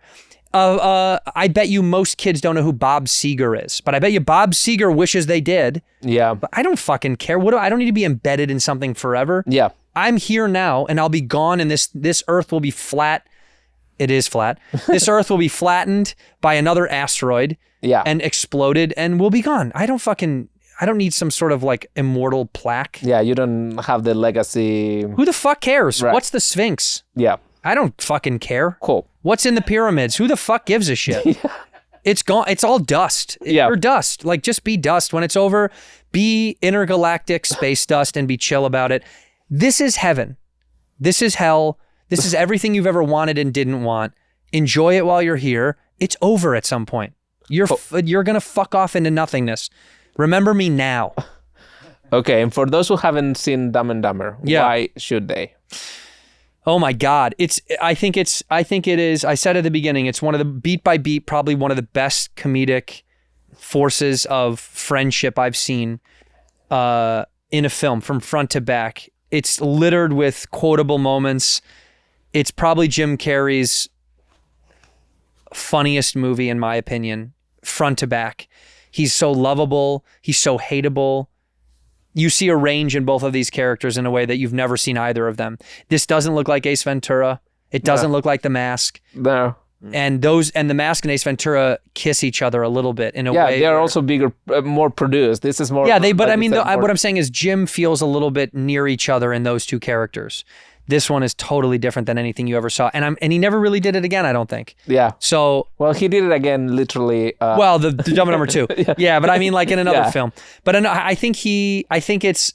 S2: I bet you most kids don't know who Bob Seger is, but I bet you Bob Seger wishes they did.
S1: Yeah.
S2: But I don't fucking care. I don't need to be embedded in something forever.
S1: Yeah.
S2: I'm here now and I'll be gone and this earth will be flat. It is flat. This earth will be flattened by another asteroid and exploded and we'll be gone. I don't need some sort of like immortal plaque.
S1: Yeah, you don't have the legacy.
S2: Who the fuck cares?
S1: Right.
S2: What's the Sphinx?
S1: Yeah.
S2: I don't fucking care.
S1: Cool.
S2: What's in the pyramids? Who the fuck gives a shit? It's gone. It's all dust. You're dust. Like, just be dust. When it's over, be intergalactic space dust and be chill about it. This is heaven. This is hell. This is everything you've ever wanted and didn't want. Enjoy it while you're here. It's over at some point. You're going to fuck off into nothingness. Remember me now.
S1: Okay, and for those who haven't seen Dumb and Dumber, why should they?
S2: Oh my God. I think it is, I said at the beginning, it's one of the, beat by beat, probably one of the best comedic forces of friendship I've seen in a film from front to back. It's littered with quotable moments. It's probably Jim Carrey's funniest movie, in my opinion, front to back. He's so lovable. He's so hateable. You see a range in both of these characters in a way that you've never seen either of them. This doesn't look like Ace Ventura. It doesn't look like The Mask.
S1: No.
S2: And The Mask and Ace Ventura kiss each other a little bit in a way.
S1: Yeah, they're also bigger, more produced. This is more.
S2: Yeah, but I mean, what I'm saying is Jim feels a little bit near each other in those two characters. This one is totally different than anything you ever saw, and he never really did it again, I don't think.
S1: Yeah.
S2: So.
S1: Well, he did it again, literally.
S2: Well, the Dumb and Dumber 2. Yeah, but I mean, like in another film. But I think it's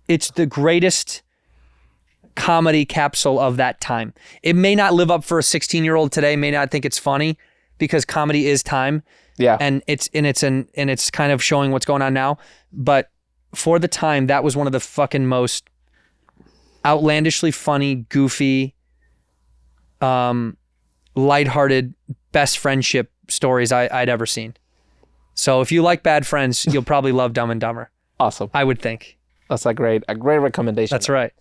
S2: the greatest comedy capsule of that time. It may not live up for a 16-year-old today. May not think it's funny because comedy is time.
S1: Yeah.
S2: And it's kind of showing what's going on now. But for the time, that was one of the fucking most outlandishly funny, goofy, lighthearted, best friendship stories I'd ever seen. So if you like Bad Friends, you'll probably love Dumb and Dumber.
S1: Awesome.
S2: I would think.
S1: That's a great recommendation.
S2: That's right.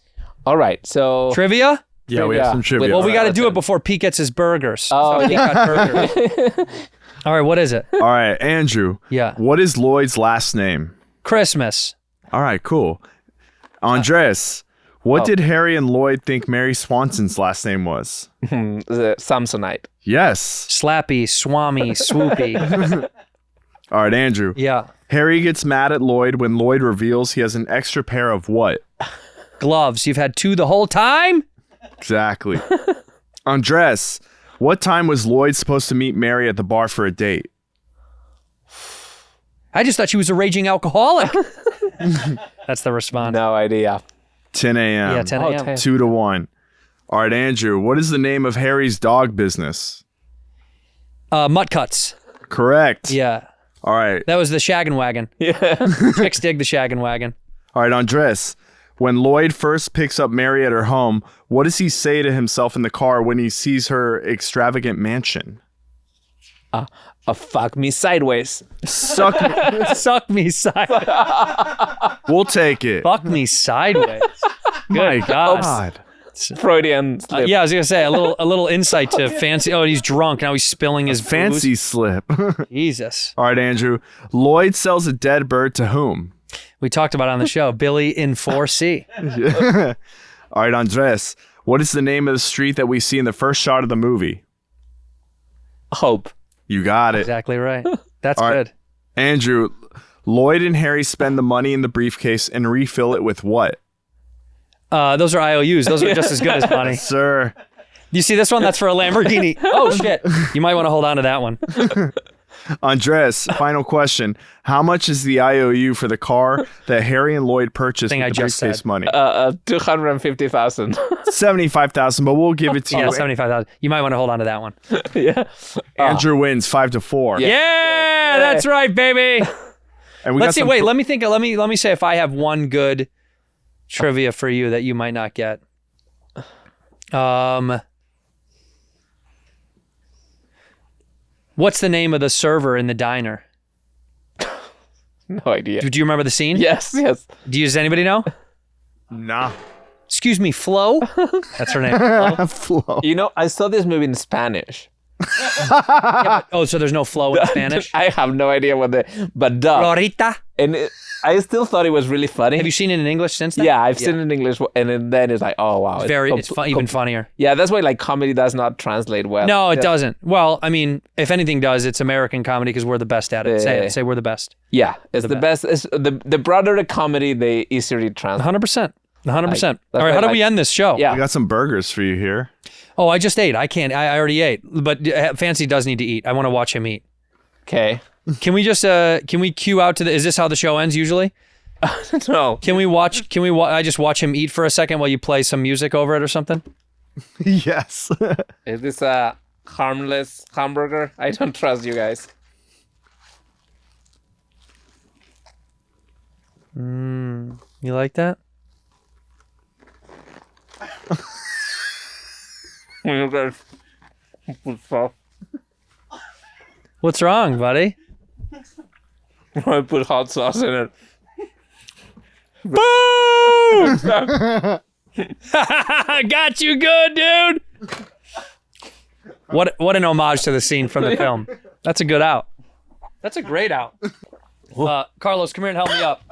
S1: All right. So
S2: trivia?
S3: Yeah, we have some trivia.
S2: Well, we got to do it before Pete gets his burgers.
S1: Oh,
S2: so Pete got burgers. All right, what is it?
S3: All right, Andrew.
S2: Yeah.
S3: What is Lloyd's last name?
S2: Christmas.
S3: All right, cool. Andres, What did Harry and Lloyd think Mary Swanson's last name was?
S1: The Samsonite.
S3: Yes.
S2: Slappy, Swami, Swoopy.
S3: All right, Andrew.
S2: Yeah.
S3: Harry gets mad at Lloyd when Lloyd reveals he has an extra pair of what?
S2: Gloves. You've had 2 the whole time?
S3: Exactly. Andres, what time was Lloyd supposed to meet Mary at the bar for a date?
S2: I just thought she was a raging alcoholic. That's the response.
S1: No idea.
S3: 10 a.m.
S2: Yeah, 10 a.m.
S1: 10.
S3: 2-1. All right, Andrew, what is the name of Harry's dog business?
S2: Mutt Cuts.
S3: Correct.
S2: Yeah.
S3: All right.
S2: That was the shaggin' wagon.
S1: Yeah.
S2: Chicks dig the shaggin' wagon.
S3: All right, Andres, when Lloyd first picks up Mary at her home, what does he say to himself in the car when he sees her extravagant mansion?
S1: Fuck me sideways.
S3: Suck me.
S2: Suck me sideways.
S3: We'll take it.
S2: Fuck me sideways.
S3: My
S2: Good God.
S3: God.
S1: Freudian slip.
S2: Yeah, I was gonna say a little insight to fancy. Oh, he's drunk now. He's spilling his
S3: Fancy
S2: booze.
S3: slip.
S2: Jesus.
S3: All right, Andrew. Lloyd sells a dead bird to whom?
S2: We talked about it on the show. Billy in 4C.
S3: All right, Andres. What is the name of the street that we see in the first shot of the movie?
S1: Hope.
S3: You got it.
S2: Exactly right. That's
S3: All right.
S2: good.
S3: Andrew, Lloyd and Harry spend the money in the briefcase and refill it with what?
S2: Those are IOUs. Those are just as good as money.
S3: Sir.
S2: You see this one? That's for a Lamborghini. Oh, shit. You might want to hold on to that one.
S3: Andres, final question. How much is the IOU for the car that Harry and Lloyd purchased
S2: Thing
S3: with
S2: I
S3: the
S2: just
S3: briefcase
S2: said.
S3: money?
S1: 250,000.
S3: 75,000, but we'll give it to
S2: Yeah,
S3: you.
S2: 75,000. You might want to hold on to that one.
S1: Yeah.
S3: Andrew wins 5-4.
S2: Yeah, that's right, baby.
S3: And we
S2: Let's
S3: got
S2: see.
S3: some
S2: Wait, let me think. Let me say if I have one good trivia for you that you might not get. What's the name of the server in the diner?
S1: No idea.
S2: Do you remember the scene?
S1: Yes.
S2: Does anybody know?
S3: Nah.
S2: Excuse me, Flo? That's her name. Flo.
S3: Flo.
S1: You know, I saw this movie in Spanish.
S2: Oh, so there's no Flo in Spanish?
S1: I have no idea but duh.
S2: Florita?
S1: And I still thought it was really funny.
S2: Have you seen it in English since then?
S1: Yeah, I've seen it in English, and then it's like, oh wow,
S2: It's even funnier.
S1: Yeah, that's why like comedy does not translate well.
S2: No, it
S1: Yeah.
S2: doesn't. Well, I mean, if anything does, it's American comedy because we're the best at it. Say it. Say we're the best.
S1: Yeah, it's the best. It's the broader the comedy, the easier it translates.
S2: 100%. 100%.
S1: That's
S2: All right, how do
S1: why,
S2: we end this show?
S1: Yeah.
S3: We got some burgers for you here.
S2: Oh, I just ate. I can't. I already ate. But Fancy does need to eat. I want to watch him eat.
S1: Okay.
S2: Can we just can we cue out to the? Is this how the show ends usually?
S1: No.
S2: Can we watch? I just watch him eat for a second while you play some music over it or something?
S3: Yes.
S1: Is this a harmless hamburger? I don't trust you guys.
S2: You like that?
S1: You guys put sauce.
S2: What's wrong, buddy?
S1: I put hot sauce in it.
S2: Boom! Got you good, dude. What an homage to the scene from the film. That's a good out. That's a great out. Carlos, come here and help me up.